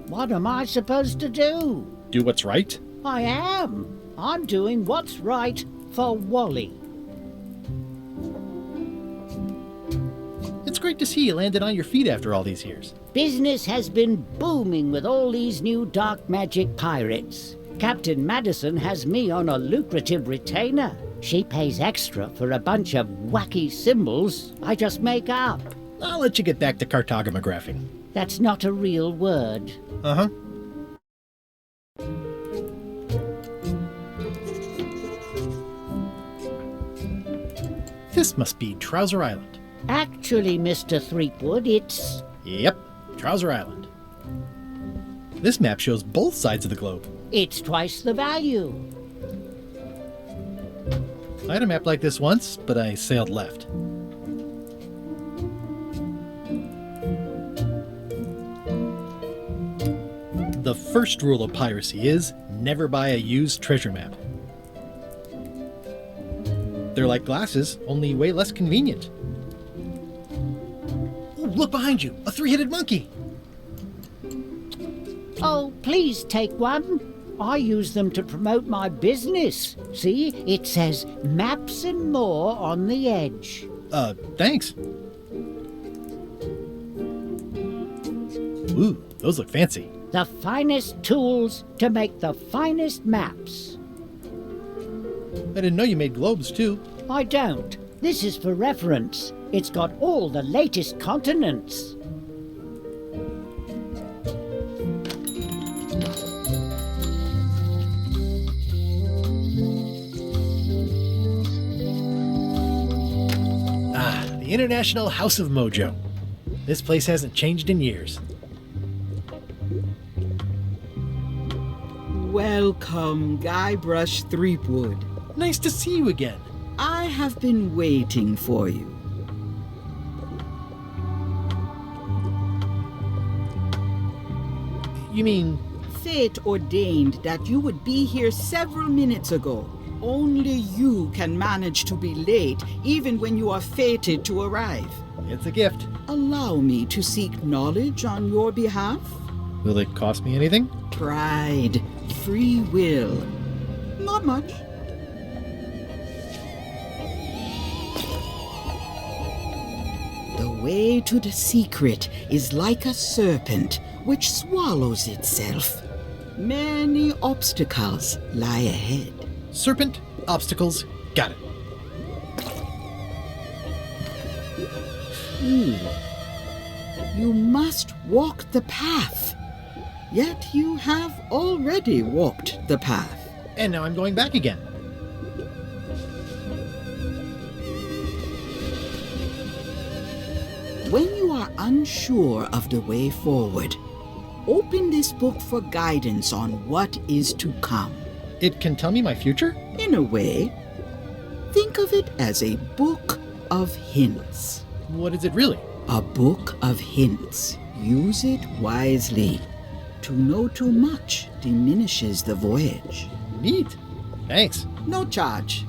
what am I supposed to do? Do what's right? I am. I'm doing what's right for Wally. It's great to see you landed on your feet after all these years. Business has been booming with all these new dark magic pirates. Captain Madison has me on a lucrative retainer. She pays extra for a bunch of wacky symbols I just make up. I'll let you get back to cartographing. That's not a real word. Uh-huh. This must be Trouser Island. Actually, Mr. Threepwood, it's... Yep, Trouser Island. This map shows both sides of the globe. It's twice the value. I had a map like this once, but I sailed left. The first rule of piracy is never buy a used treasure map. They're like glasses, only way less convenient. Ooh, look behind you! A three-headed monkey! Oh, please take one. I use them to promote my business. See, it says maps and more on the edge. Thanks. Ooh, those look fancy. The finest tools to make the finest maps. I didn't know you made globes, too. I don't. This is for reference. It's got all the latest continents. The International House of Mojo. This place hasn't changed in years. Welcome, Guybrush Threepwood. Nice to see you again. I have been waiting for you. You mean... Fate ordained that you would be here several minutes ago. Only you can manage to be late, even when you are fated to arrive. It's a gift. Allow me to seek knowledge on your behalf. Will it cost me anything? Pride, free will. Not much. The way to the secret is like a serpent which swallows itself. Many obstacles lie ahead. Serpent, obstacles, got it. You must walk the path. Yet you have already walked the path. And now I'm going back again. When you are unsure of the way forward, open this book for guidance on what is to come. It can tell me my future? In a way. Think of it as a book of hints. What is it really? A book of hints. Use it wisely. To know too much diminishes the voyage. Neat. Thanks. No charge.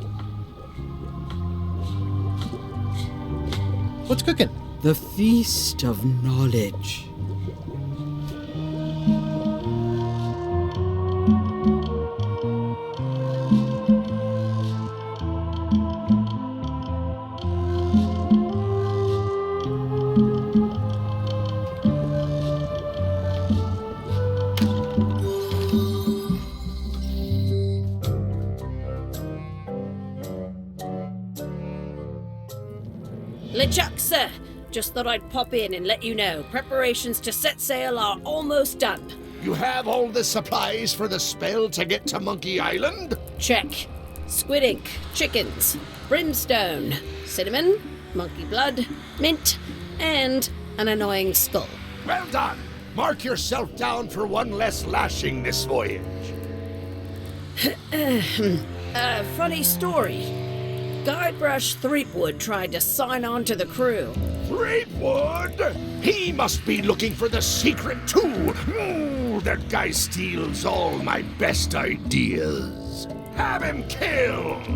What's cooking? The feast of knowledge. LeChuck, sir. Just thought I'd pop in and let you know. Preparations to set sail are almost done. You have all the supplies for the spell to get to Monkey Island? Check. Squid ink, chickens, brimstone, cinnamon, monkey blood, mint, and an annoying skull. Well done. Mark yourself down for one less lashing this voyage. Funny story. Guybrush Threepwood tried to sign on to the crew. Threepwood? He must be looking for the secret too. That guy steals all my best ideas. Have him killed.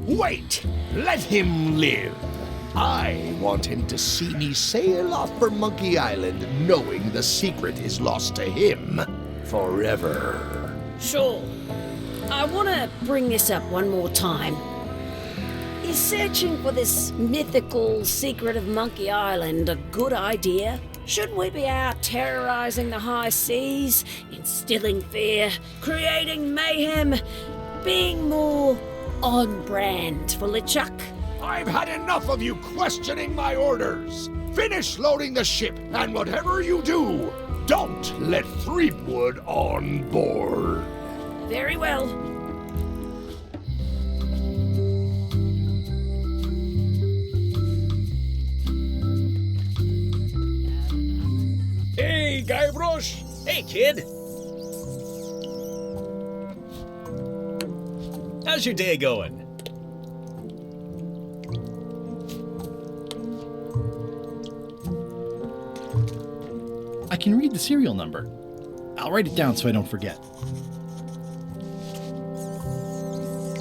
Wait, let him live. I want him to see me sail off for Monkey Island knowing the secret is lost to him forever. Sure. I want to bring this up one more time. Is searching for this mythical secret of Monkey Island a good idea? Shouldn't we be out terrorizing the high seas, instilling fear, creating mayhem, being more on brand for LeChuck? I've had enough of you questioning my orders. Finish loading the ship, and whatever you do, don't let Threepwood on board. Very well. Hey, Guybrush! Hey, kid! How's your day going? I can read the serial number. I'll write it down so I don't forget.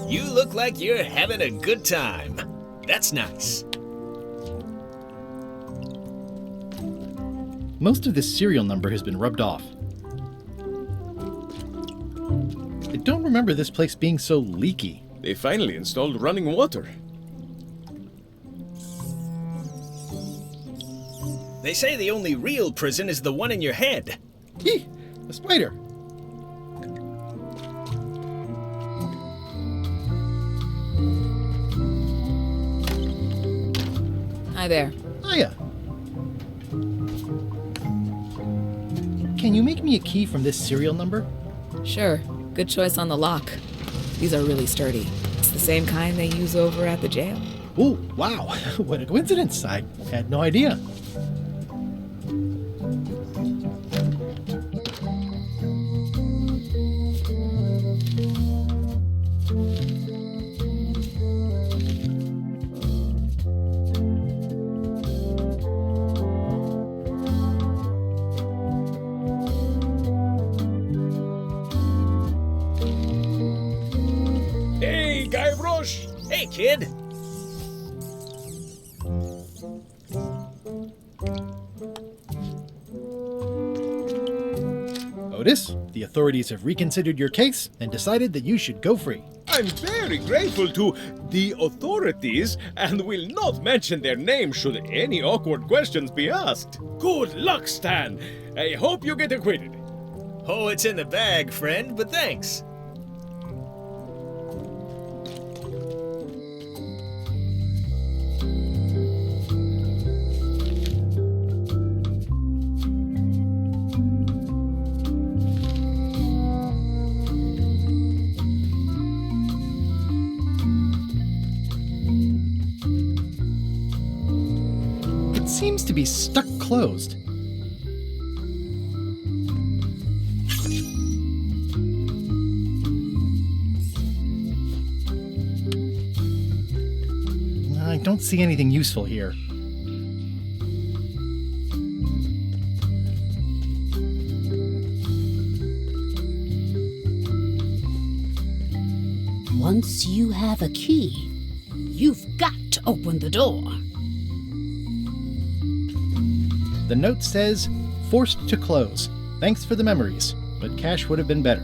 You look like you're having a good time. That's nice. Most of this serial number has been rubbed off. I don't remember this place being so leaky. They finally installed running water. They say the only real prison is the one in your head. Eee! A spider! Hi there. Hiya! Can you make me a key from this serial number? Sure. Good choice on the lock. These are really sturdy. It's the same kind they use over at the jail. Oh, wow. What a coincidence. I had no idea. Hey, Guybrush! Hey, kid! Otis, the authorities have reconsidered your case and decided that you should go free. I'm very grateful to the authorities and will not mention their name should any awkward questions be asked. Good luck, Stan. I hope you get acquitted. Oh, it's in the bag, friend, but thanks. It seems to be stuck closed. I don't see anything useful here. Once you have a key, you've got to open the door. The note says, forced to close. Thanks for the memories, but cash would have been better.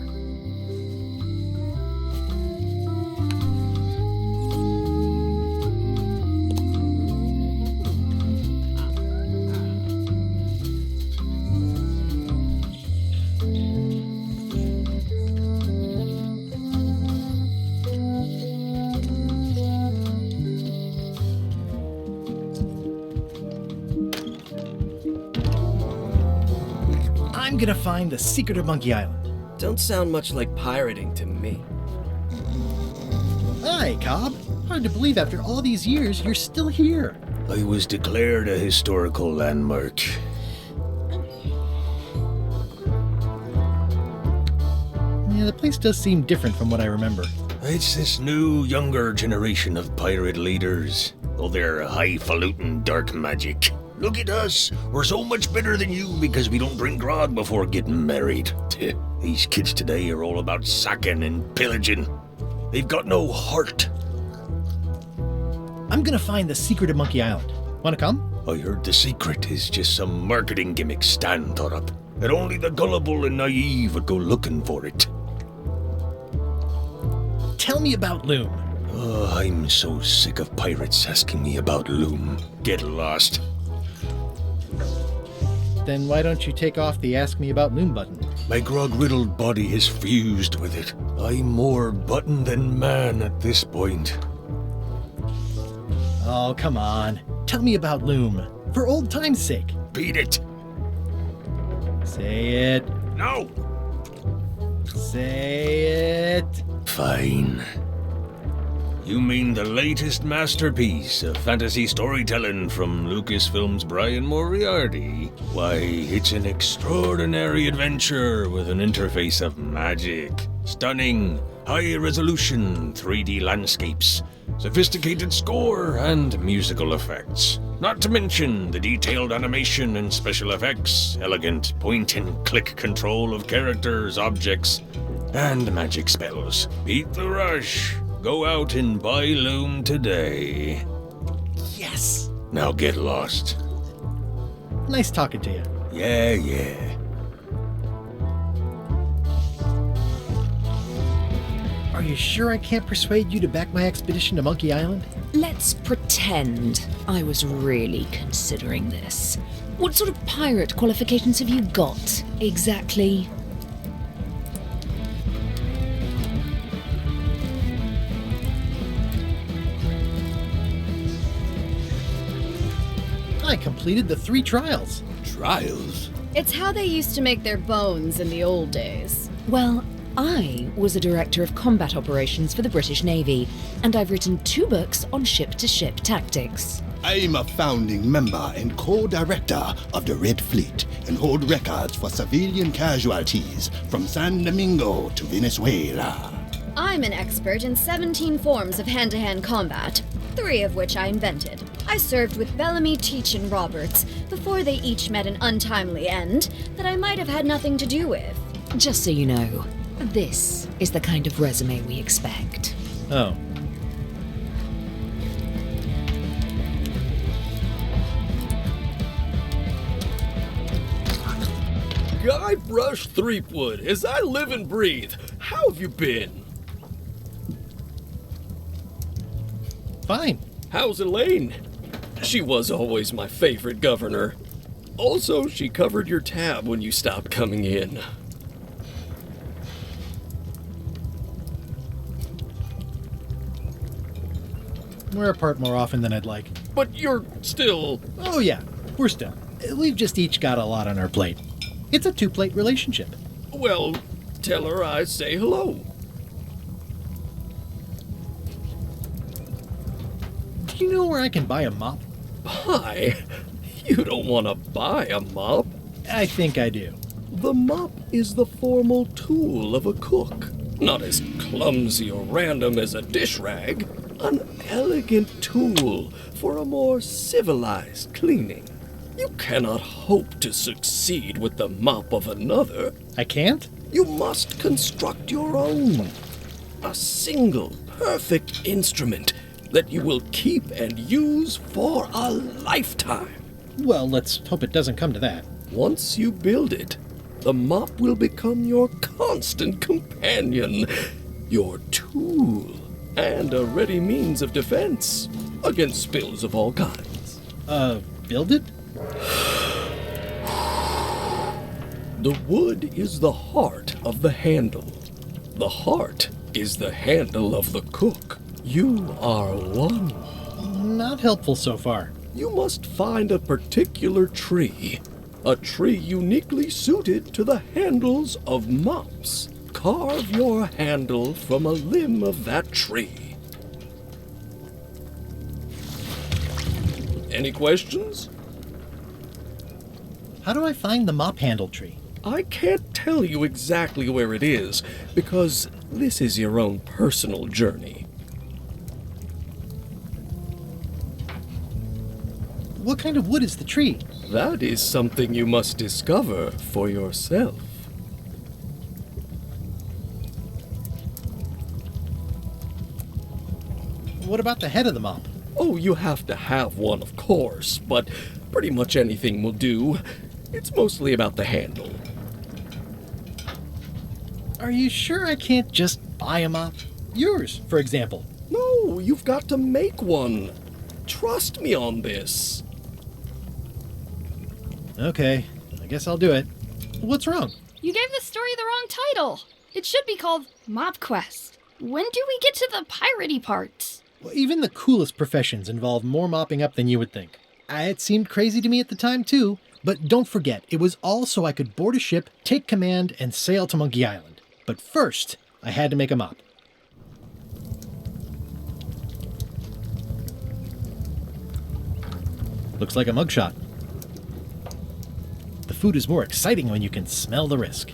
gonna find the secret of Monkey Island. Don't sound much like pirating to me. Hi, Cobb. Hard to believe after all these years you're still here. I was declared a historical landmark. Yeah, the place does seem different from what I remember. It's this new, younger generation of pirate leaders. All their highfalutin dark magic. Look at us. We're so much better than you because we don't drink grog before getting married. These kids today are all about sacking and pillaging. They've got no heart. I'm gonna find the secret of Monkey Island. Wanna come? I heard the secret is just some marketing gimmick Stan thought up. That only the gullible and naive would go looking for it. Tell me about Loom. Oh, I'm so sick of pirates asking me about Loom. Get lost. Then why don't you take off the Ask Me About Loom button? My grog-riddled body is fused with it. I'm more button than man at this point. Oh, come on. Tell me about Loom. For old time's sake. Beat it. Say it. No. Say it. Fine. You mean the latest masterpiece of fantasy storytelling from Lucasfilm's Brian Moriarty? Why, it's an extraordinary adventure with an interface of magic, stunning, high-resolution 3D landscapes, sophisticated score, and musical effects. Not to mention the detailed animation and special effects, elegant point-and-click control of characters, objects, and magic spells. Beat the rush. Go out and buy Loom today. Yes! Now get lost. Nice talking to you. Yeah. Are you sure I can't persuade you to back my expedition to Monkey Island? Let's pretend I was really considering this. What sort of pirate qualifications have you got, exactly? I completed the 3 trials. Trials? It's how they used to make their bones in the old days. Well, I was a director of combat operations for the British Navy, and I've written 2 books on ship-to-ship tactics. I'm a founding member and co-director of the Red Fleet and hold records for civilian casualties from San Domingo to Venezuela. I'm an expert in 17 forms of hand-to-hand combat, 3 of which I invented. I served with Bellamy, Teach, and Roberts before they each met an untimely end that I might have had nothing to do with. Just so you know, this is the kind of resume we expect. Oh. Guybrush Threepwood, as I live and breathe, how have you been? Fine. How's Elaine? She was always my favorite governor. Also, she covered your tab when you stopped coming in. We're apart more often than I'd like. But you're still... Oh yeah, we're still. We've just each got a lot on our plate. It's a 2-plate relationship. Well, tell her I say hello. Do you know where I can buy a mop? Buy? You don't want to buy a mop. I think I do. The mop is the formal tool of a cook. Not as clumsy or random as a dish rag. An elegant tool for a more civilized cleaning. You cannot hope to succeed with the mop of another. I can't? You must construct your own. A single, perfect instrument that you will keep and use for a lifetime. Well, let's hope it doesn't come to that. Once you build it, the mop will become your constant companion, your tool, and a ready means of defense against spills of all kinds. Build it? The wood is the heart of the handle. The heart is the handle of the cook. You are one. Not helpful so far. You must find a particular tree, A tree uniquely suited to the handles of mops. Carve your handle from a limb of that tree. Any questions? How do I find the mop handle tree? I can't tell you exactly where it is, because this is your own personal journey. What kind of wood is the tree? That is something you must discover for yourself. What about the head of the mop? Oh, you have to have one, of course, but pretty much anything will do. It's mostly about the handle. Are you sure I can't just buy a mop? Yours, for example. No, you've got to make one. Trust me on this. Okay, I guess I'll do it. What's wrong? You gave the story the wrong title. It should be called Mop Quest. When do we get to the piratey parts? Well, even the coolest professions involve more mopping up than you would think. It seemed crazy to me at the time, too. But don't forget, it was all so I could board a ship, take command, and sail to Monkey Island. But first, I had to make a mop. Looks like a mugshot. The food is more exciting when you can smell the risk.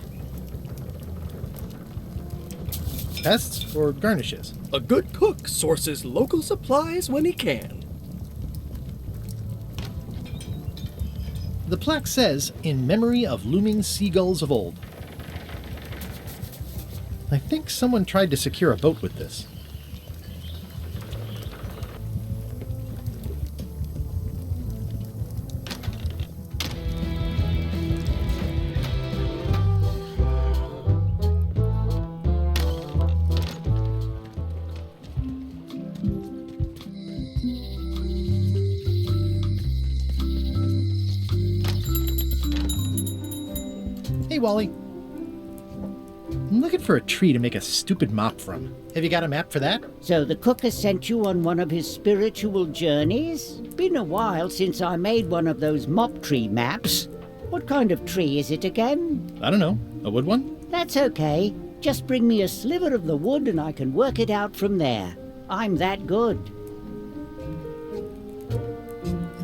Pests or garnishes? A good cook sources local supplies when he can. The plaque says, "In memory of looming seagulls of old." I think someone tried to secure a boat with this. Hey, Wally. I'm looking for a tree to make a stupid mop from. Have you got a map for that? So the cook has sent you on one of his spiritual journeys? Been a while since I made one of those mop tree maps. What kind of tree is it again? I don't know. A wood one? That's okay. Just bring me a sliver of the wood and I can work it out from there. I'm that good.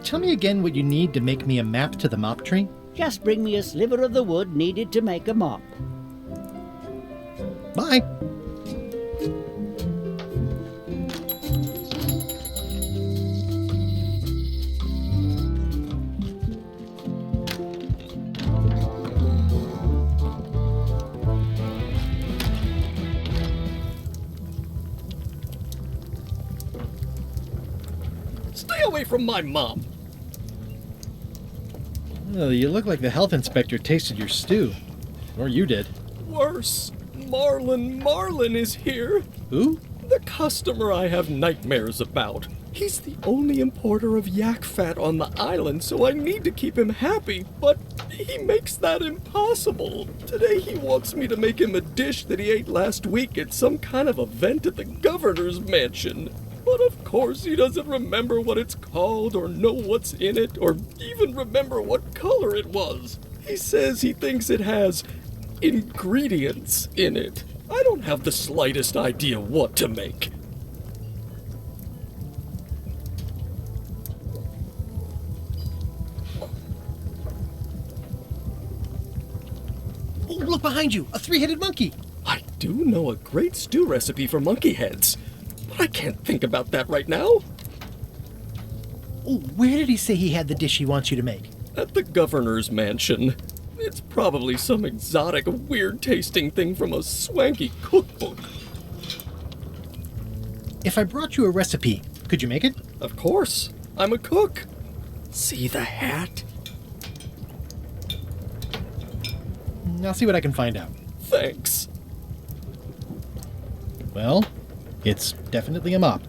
Tell me again what you need to make me a map to the mop tree. Just bring me a sliver of the wood needed to make a mop. Bye. Stay away from my mom. Oh, you look like the health inspector tasted your stew. Or you did. Worse. Marlin is here. Who? The customer I have nightmares about. He's the only importer of yak fat on the island, so I need to keep him happy, but he makes that impossible. Today he wants me to make him a dish that he ate last week at some kind of event at the governor's mansion. But of course he doesn't remember what it's called or know what's in it or even remember what color it was. He says he thinks it has ingredients in it. I don't have the slightest idea what to make. Oh, look behind you! A three-headed monkey! I do know a great stew recipe for monkey heads, but I can't think about that right now. Oh, where did he say he had the dish he wants you to make? At the governor's mansion. It's probably some exotic, weird-tasting thing from a swanky cookbook. If I brought you a recipe, could you make it? Of course. I'm a cook. See the hat? I'll see what I can find out. Thanks. Well, it's definitely a mop.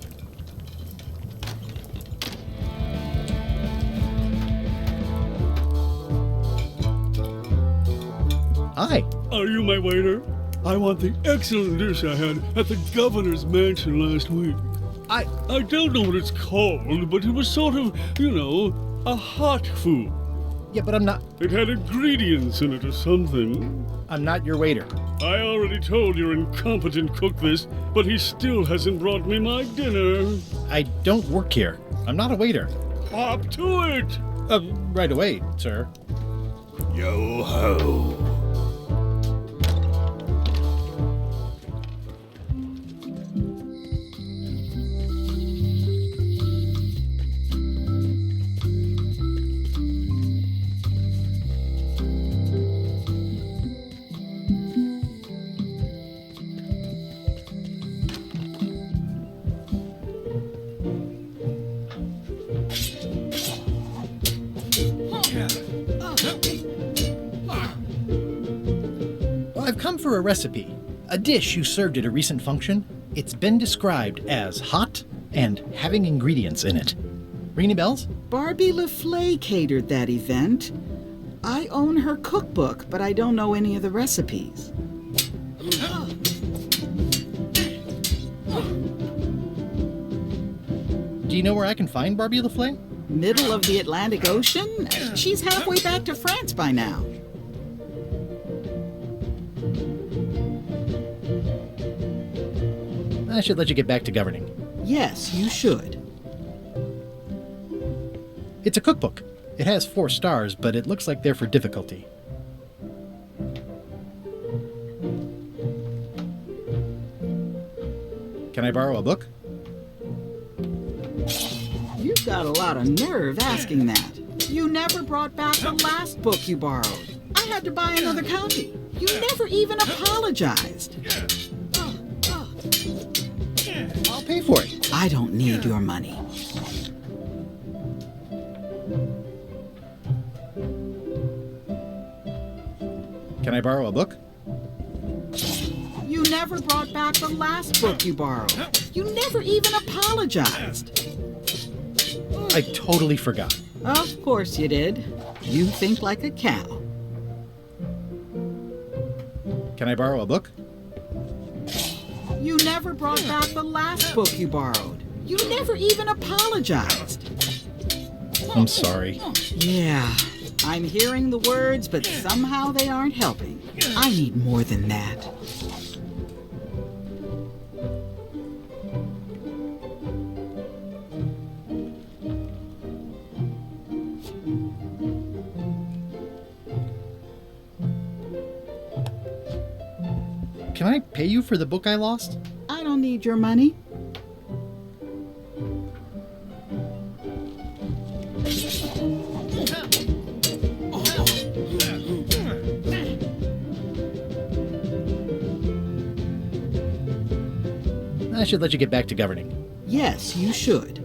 Hi. Are you my waiter? I want the excellent dish I had at the governor's mansion last week. I don't know what it's called, but it was sort of, a hot food. Yeah, but I'm not... It had ingredients in it or something. I'm not your waiter. I already told your incompetent cook this, but he still hasn't brought me my dinner. I don't work here. I'm not a waiter. Hop to it! Right away, sir. Yo-ho. I've come for a recipe. A dish you served at a recent function. It's been described as hot and having ingredients in it. Ring any bells? Barbie LaFleur catered that event. I own her cookbook, but I don't know any of the recipes. Do you know where I can find Barbie LaFleur? Middle of the Atlantic Ocean? She's halfway back to France by now. I should let you get back to governing. Yes, you should. It's a cookbook. It has 4 stars, but it looks like they're for difficulty. Can I borrow a book? You've got a lot of nerve asking that. You never brought back the last book you borrowed. I had to buy another copy. You never even apologized. I'll pay for it. I don't need your money. Can I borrow a book? You never brought back the last book you borrowed. You never even apologized. I totally forgot. Of course you did. You think like a cow. Can I borrow a book? You never brought back the last book you borrowed. You never even apologized. I'm sorry. Yeah, I'm hearing the words, but somehow they aren't helping. I need more than that. Can I pay you for the book I lost? I don't need your money. I should let you get back to governing. Yes, you should.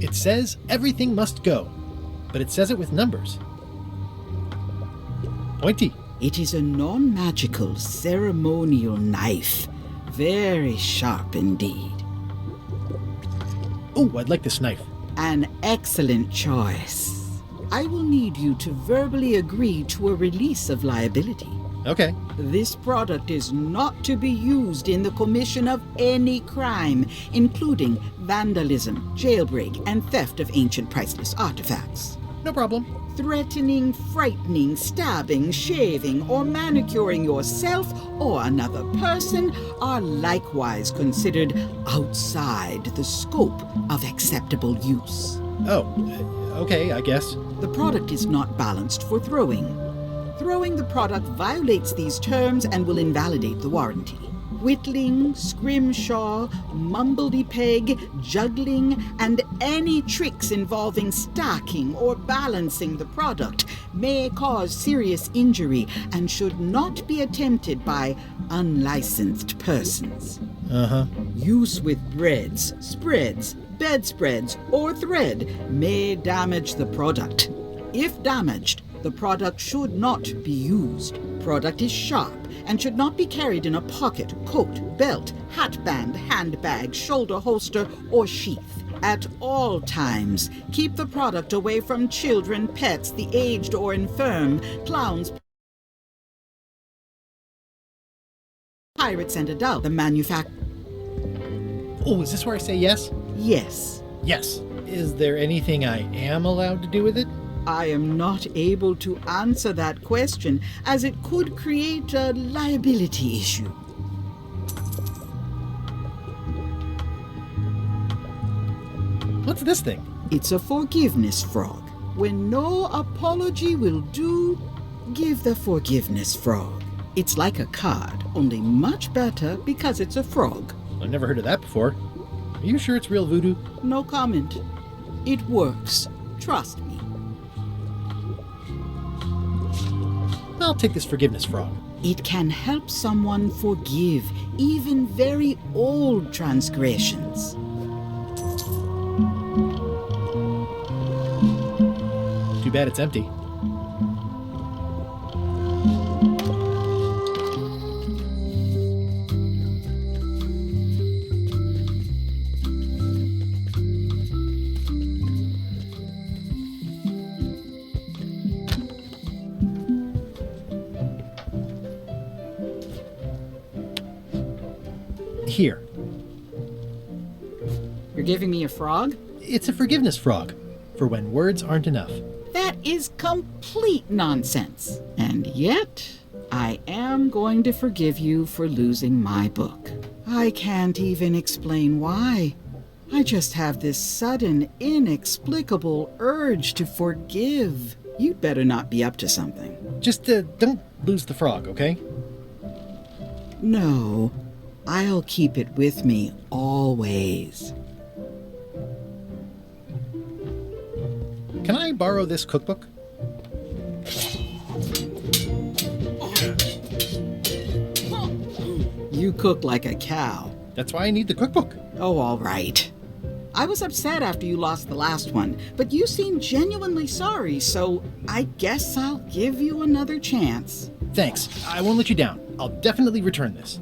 It says everything must go, but it says it with numbers. Pointy. It is a non-magical ceremonial knife. Very sharp indeed. Oh, I'd like this knife. An excellent choice. I will need you to verbally agree to a release of liability. Okay. This product is not to be used in the commission of any crime, including vandalism, jailbreak, and theft of ancient priceless artifacts. No problem. Threatening, frightening, stabbing, shaving, or manicuring yourself or another person are likewise considered outside the scope of acceptable use. Oh, okay, I guess. The product is not balanced for throwing. Throwing the product violates these terms and will invalidate the warranty. whittling, scrimshaw, mumbledy-peg, juggling, and any tricks involving stacking or balancing the product may cause serious injury and should not be attempted by unlicensed persons. Use with breads, spreads, bedspreads, or thread may damage the product. If damaged, the product should not be used. Product is sharp and should not be carried in a pocket, coat, belt, hatband, handbag, shoulder holster, or sheath. At all times, keep the product away from children, pets, the aged or infirm, clowns, pirates, and adults. The manufacturer. Oh, is this where I say yes? Yes. Yes. Is there anything I am allowed to do with it? I am not able to answer that question, as it could create a liability issue. What's this thing? It's a forgiveness frog. When no apology will do, give the forgiveness frog. It's like a card, only much better because it's a frog. I've never heard of that before. Are you sure it's real voodoo? No comment. It works. Trust me. I'll take this forgiveness frog. It can help someone forgive even very old transgressions. Too bad it's empty. Here. You're giving me a frog? It's a forgiveness frog, for when words aren't enough. That is complete nonsense. And yet, I am going to forgive you for losing my book. I can't even explain why. I just have this sudden, inexplicable urge to forgive. You'd better not be up to something. Just don't lose the frog, okay? No, I'll keep it with me always. Can I borrow this cookbook? You cook like a cow. That's why I need the cookbook. Oh, all right. I was upset after you lost the last one, but you seemed genuinely sorry, so I guess I'll give you another chance. Thanks. I won't let you down. I'll definitely return this.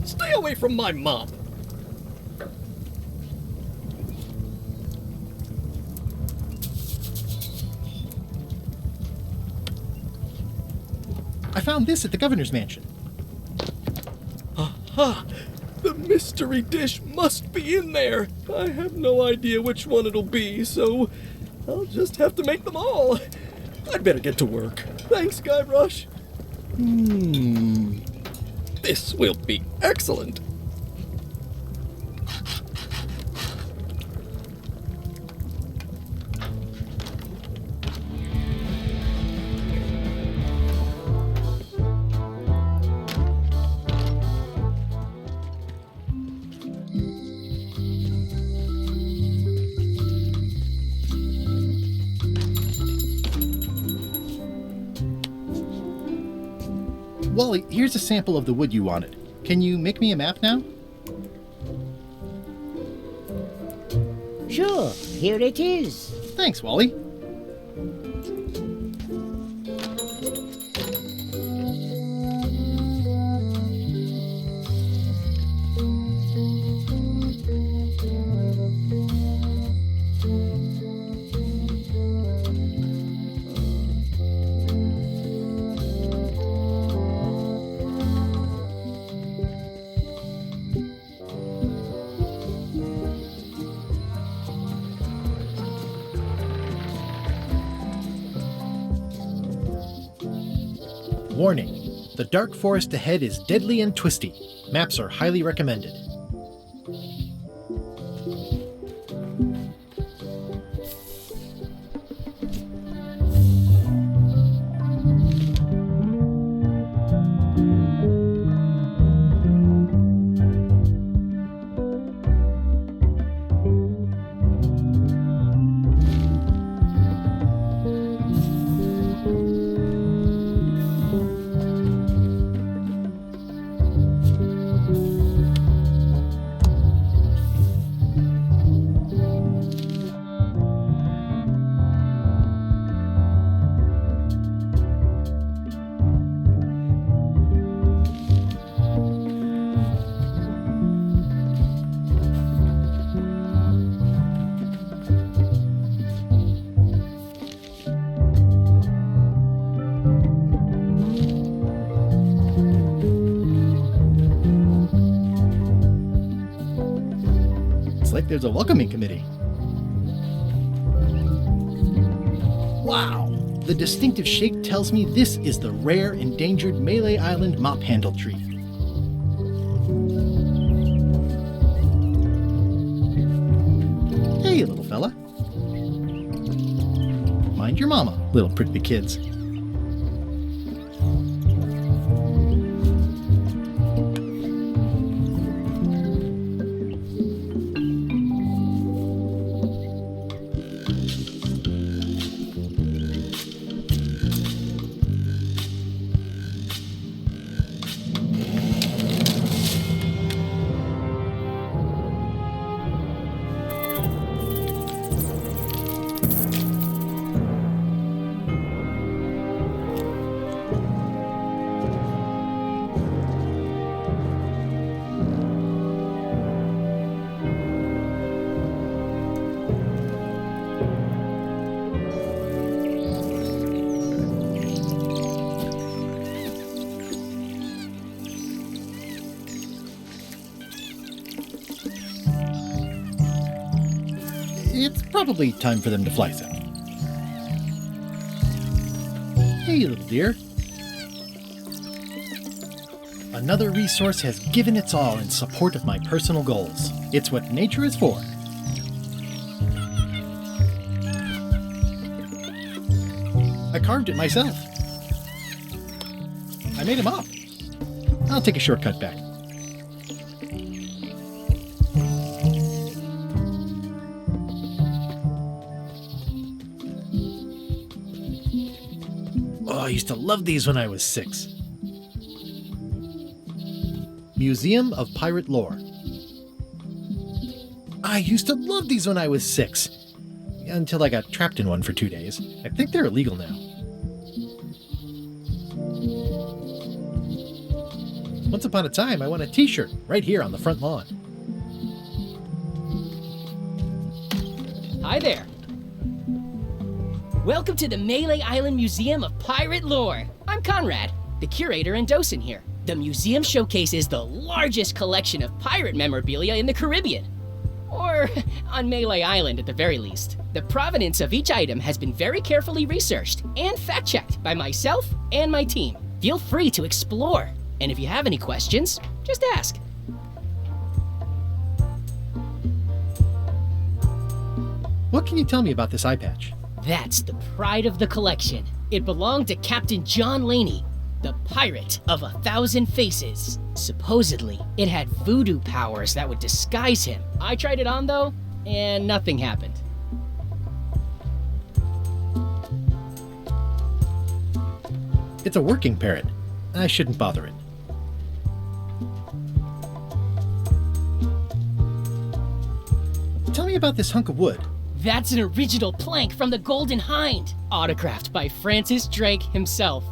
Stay away from my mom. I found this at the governor's mansion. Aha! The mystery dish must be in there. I have no idea which one it'll be, so I'll just have to make them all. I'd better get to work. Thanks, Guybrush. This will be excellent. Wally, here's a sample of the wood you wanted. Can you make me a map now? Sure, here it is. Thanks, Wally. Warning, the dark forest ahead is deadly and twisty. Maps are highly recommended. It's like there's a welcoming committee. Wow! The distinctive shape tells me this is the rare, endangered Malay Island mop handle tree. Hey, little fella. Mind your mama, little prickly kids. It's probably time for them to fly south. Hey, little dear. Another resource has given its all in support of my personal goals. It's what nature is for. I carved it myself. I made him up. I'll take a shortcut back. Oh, I used to love these when I was 6. Museum of Pirate Lore. I used to love these when I was 6. Until I got trapped in one for 2 days. I think they're illegal now. Once upon a time, I won a t-shirt right here on the front lawn. Hi there. Welcome to the Malay Island Museum of Pirate Lore. I'm Conrad, the curator and docent here. The museum showcases the largest collection of pirate memorabilia in the Caribbean. Or on Malay Island at the very least. The provenance of each item has been very carefully researched and fact-checked by myself and my team. Feel free to explore. And if you have any questions, just ask. What can you tell me about this eye patch? That's the pride of the collection. It belonged to Captain John Laney, the pirate of 1,000 faces. Supposedly, it had voodoo powers that would disguise him. I tried it on though, and nothing happened. It's a working parrot. I shouldn't bother it. Tell me about this hunk of wood. That's an original plank from the Golden Hind, autographed by Francis Drake himself.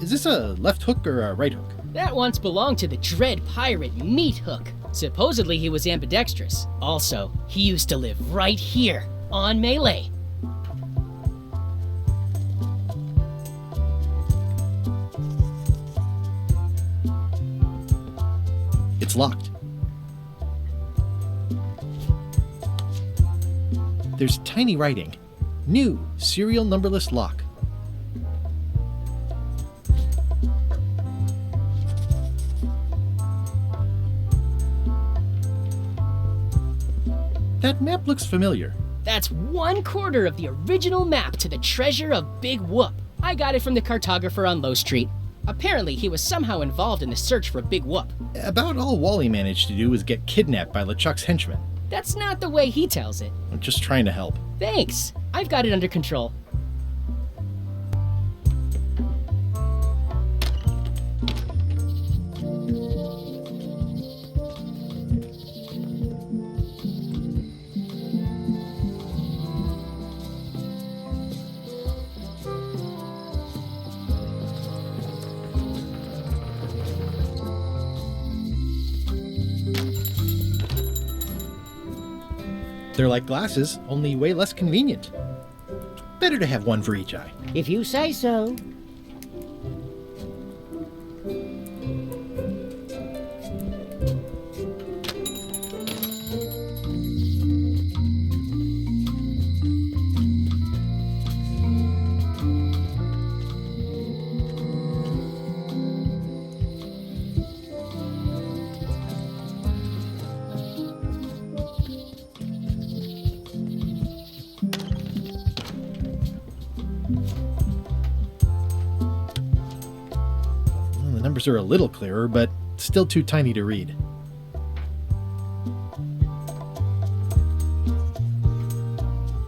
Is this a left hook or a right hook? That once belonged to the Dread Pirate Meat Hook. Supposedly he was ambidextrous. Also, he used to live right here, on Malay. It's locked. There's tiny writing. New serial numberless lock. That map looks familiar. That's 1/4 of the original map to the treasure of Big Whoop. I got it from the cartographer on Low Street. Apparently, he was somehow involved in the search for Big Whoop. About all Wally managed to do was get kidnapped by LeChuck's henchmen. That's not the way he tells it. I'm just trying to help. Thanks. I've got it under control. They're like glasses, only way less convenient. Better to have one for each eye. If you say so. The numbers are a little clearer, but still too tiny to read.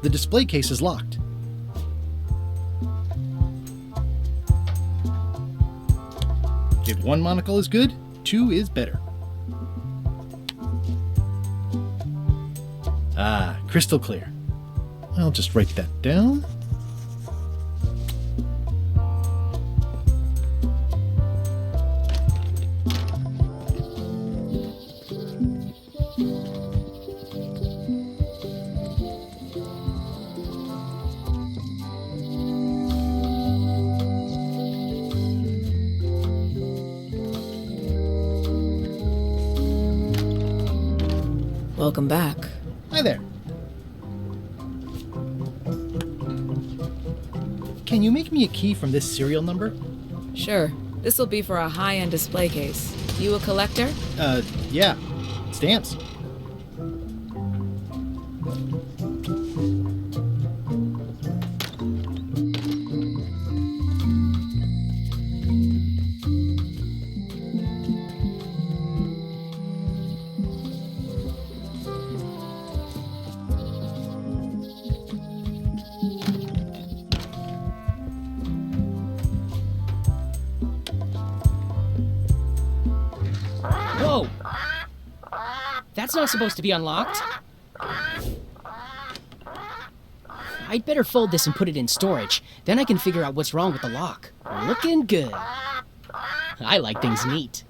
The display case is locked. If one monocle is good, two is better. Ah, crystal clear. I'll just write that down. Welcome back. Hi there. Can you make me a key from this serial number? Sure. This will be for a high-end display case. You a collector? Yeah. Stamps. Whoa! That's not supposed to be unlocked. I'd better fold this and put it in storage. Then I can figure out what's wrong with the lock. Looking good. I like things neat.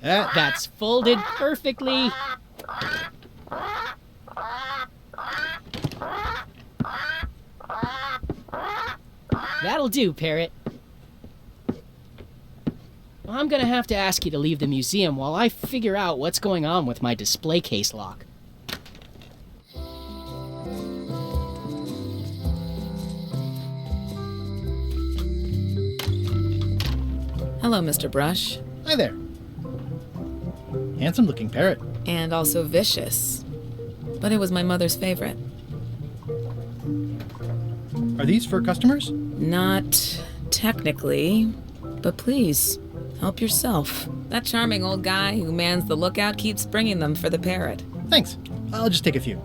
That's folded perfectly. That'll do, Parrot. I'm gonna have to ask you to leave the museum while I figure out what's going on with my display case lock. Hello, Mr. Brush. Hi there. Handsome looking parrot. And also vicious. But it was my mother's favorite. Are these for customers? Not technically, but please, help yourself. That charming old guy who mans the lookout keeps bringing them for the parrot. Thanks. I'll just take a few.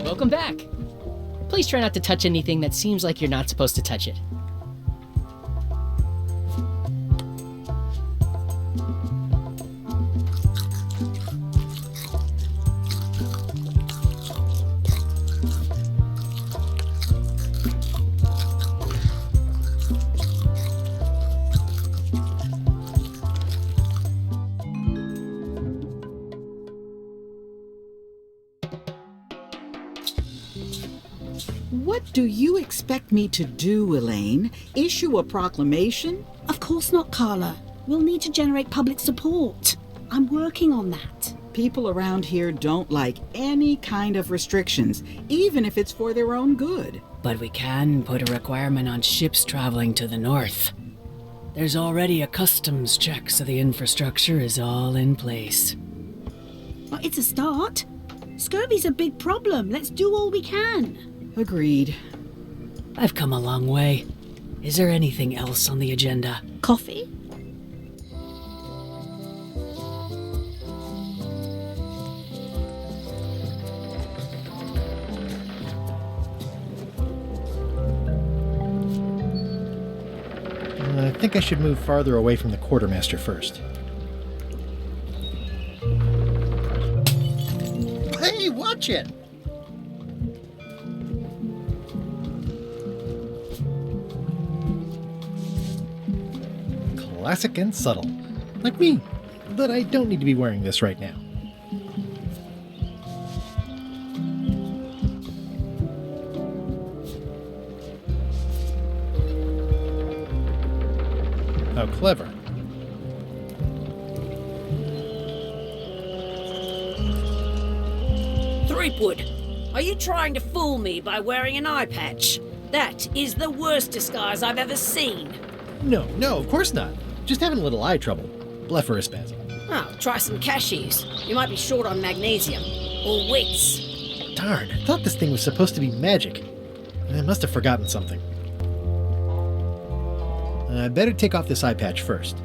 Welcome back. Please try not to touch anything that seems like you're not supposed to touch it. What do you expect me to do, Elaine? Issue a proclamation? Of course not, Carla. We'll need to generate public support. I'm working on that. People around here don't like any kind of restrictions, even if it's for their own good. But we can put a requirement on ships traveling to the north. There's already a customs check, so the infrastructure is all in place. Well, it's a start. Scurvy's a big problem. Let's do all we can. Agreed. I've come a long way. Is there anything else on the agenda? Coffee? I think I should move farther away from the quartermaster first. Hey, watch it! Classic and subtle. Like me. But I don't need to be wearing this right now. How clever. Threepwood, are you trying to fool me by wearing an eye patch? That is the worst disguise I've ever seen. No, of course not. Just having a little eye trouble. Blepharospasm. Oh, try some cashews. You might be short on magnesium. Or wits. Darn, I thought this thing was supposed to be magic. I must have forgotten something. I better take off this eye patch first.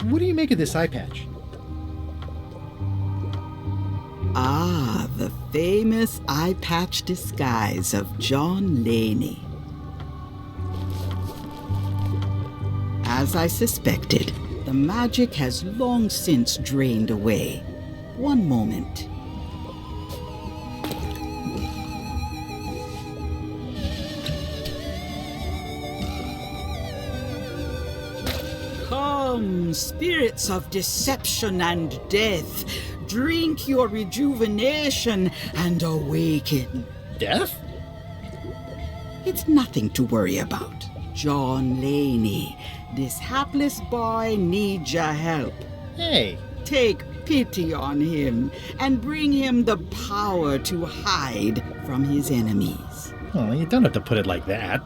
What do you make of this eye patch? Ah, the famous eye patch disguise of John Laney. As I suspected, the magic has long since drained away. One moment. Come, spirits of deception and death, drink your rejuvenation and awaken. Death? It's nothing to worry about. John Laney, this hapless boy needs your help. Hey. Take pity on him and bring him the power to hide from his enemies. Oh, you don't have to put it like that.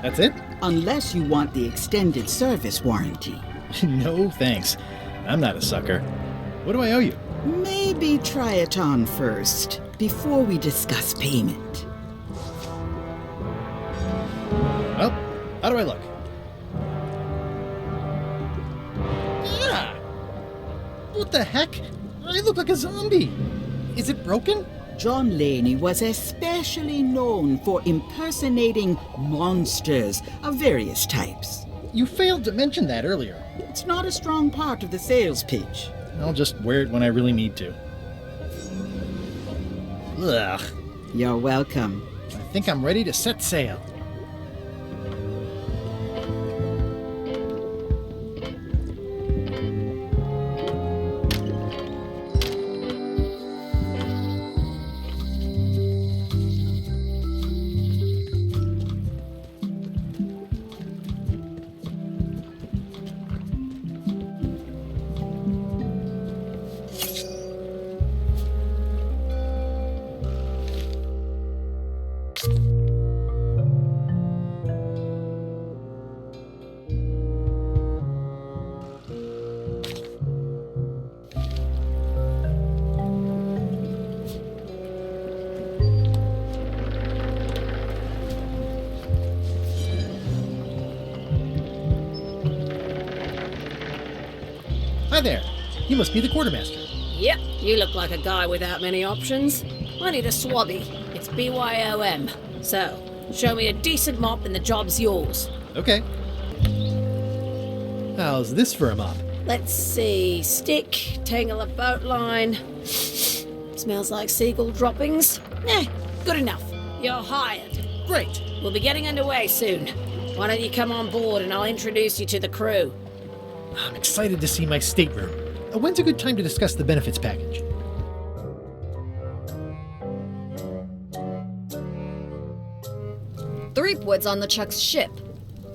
That's it? Unless you want the extended service warranty. No, thanks. I'm not a sucker. What do I owe you? Maybe try it on first, before we discuss payment. Well, how do I look? Yeah! What the heck? I look like a zombie. Is it broken? John Laney was especially known for impersonating monsters of various types. You failed to mention that earlier. It's not a strong part of the sales pitch. I'll just wear it when I really need to. Ugh. You're welcome. I think I'm ready to set sail. Hi there. You must be the quartermaster. Yep, you look like a guy without many options. I need a swabby. It's BYOM. So, show me a decent mop and the job's yours. Okay. How's this for a mop? Let's see. Stick, tangle a boat line. Smells like seagull droppings. Good enough. You're hired. Great. We'll be getting underway soon. Why don't you come on board and I'll introduce you to the crew? I'm excited to see my stateroom. When's a good time to discuss the benefits package? Threepwood's on LeChuck's ship.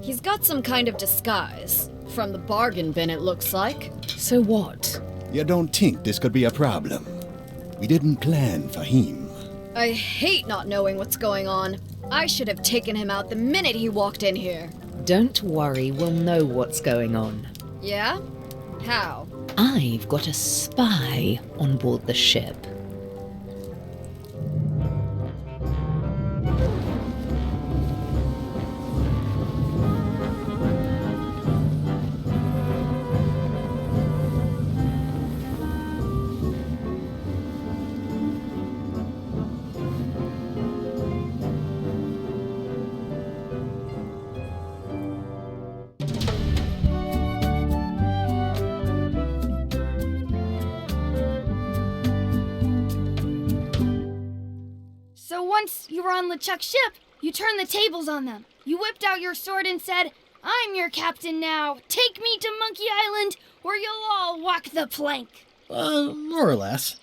He's got some kind of disguise. From the bargain bin, it looks like. So what? You don't think this could be a problem? We didn't plan for him. I hate not knowing what's going on. I should have taken him out the minute he walked in here. Don't worry, we'll know what's going on. Yeah? How? I've got a spy on board the ship. Once you were on LeChuck's ship, you turned the tables on them. You whipped out your sword and said, "I'm your captain now. Take me to Monkey Island, or you'll all walk the plank." More or less.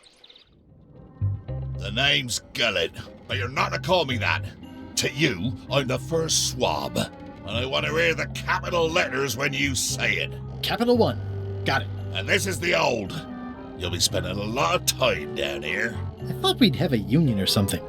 The name's Gullet, but you're not to call me that. To you, I'm the first swab, and I want to hear the capital letters when you say it. Capital 1. Got it. And this is the old. You'll be spending a lot of time down here. I thought we'd have a union or something.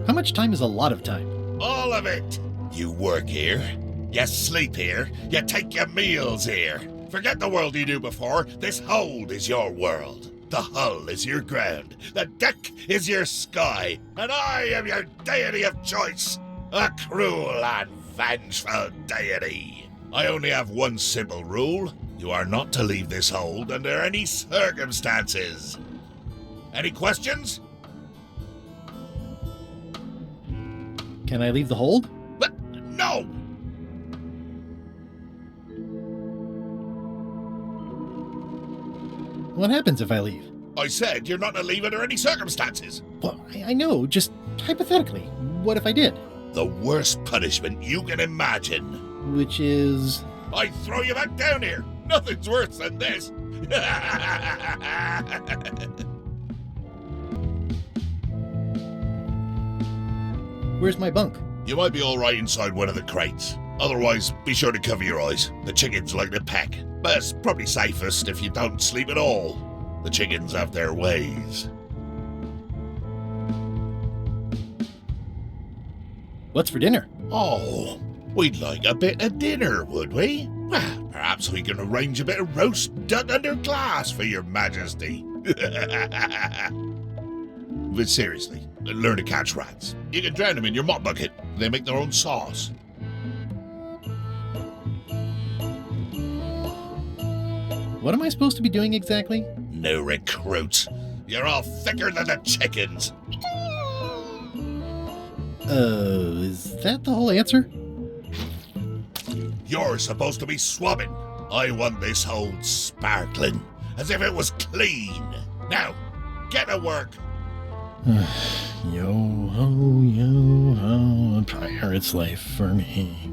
How much time is a lot of time? All of it. You work here, you sleep here, you take your meals here. Forget the world you knew before. This hold is your world. The hull is your ground. The deck is your sky. And I am your deity of choice. A cruel and vengeful deity. I only have one simple rule. You are not to leave this hold under any circumstances. Any questions? Can I leave the hold? But no! What happens if I leave? I said you're not to leave under any circumstances. Well, I know, just hypothetically. What if I did? The worst punishment you can imagine. Which is? I throw you back down here. Nothing's worse than this. Where's my bunk? You might be all right inside one of the crates. Otherwise, be sure to cover your eyes. The chickens like to peck. But it's probably safest if you don't sleep at all. The chickens have their ways. What's for dinner? Oh, we'd like a bit of dinner, would we? Well, perhaps we can arrange a bit of roast duck under glass for your majesty. But seriously, learn to catch rats. You can drown them in your mop bucket. They make their own sauce. What am I supposed to be doing exactly? No recruits. You're all thicker than the chickens. Is that the whole answer? You're supposed to be swabbing. I want this hold sparkling, as if it was clean. Now, get to work. Yo ho, a pirate's life for me.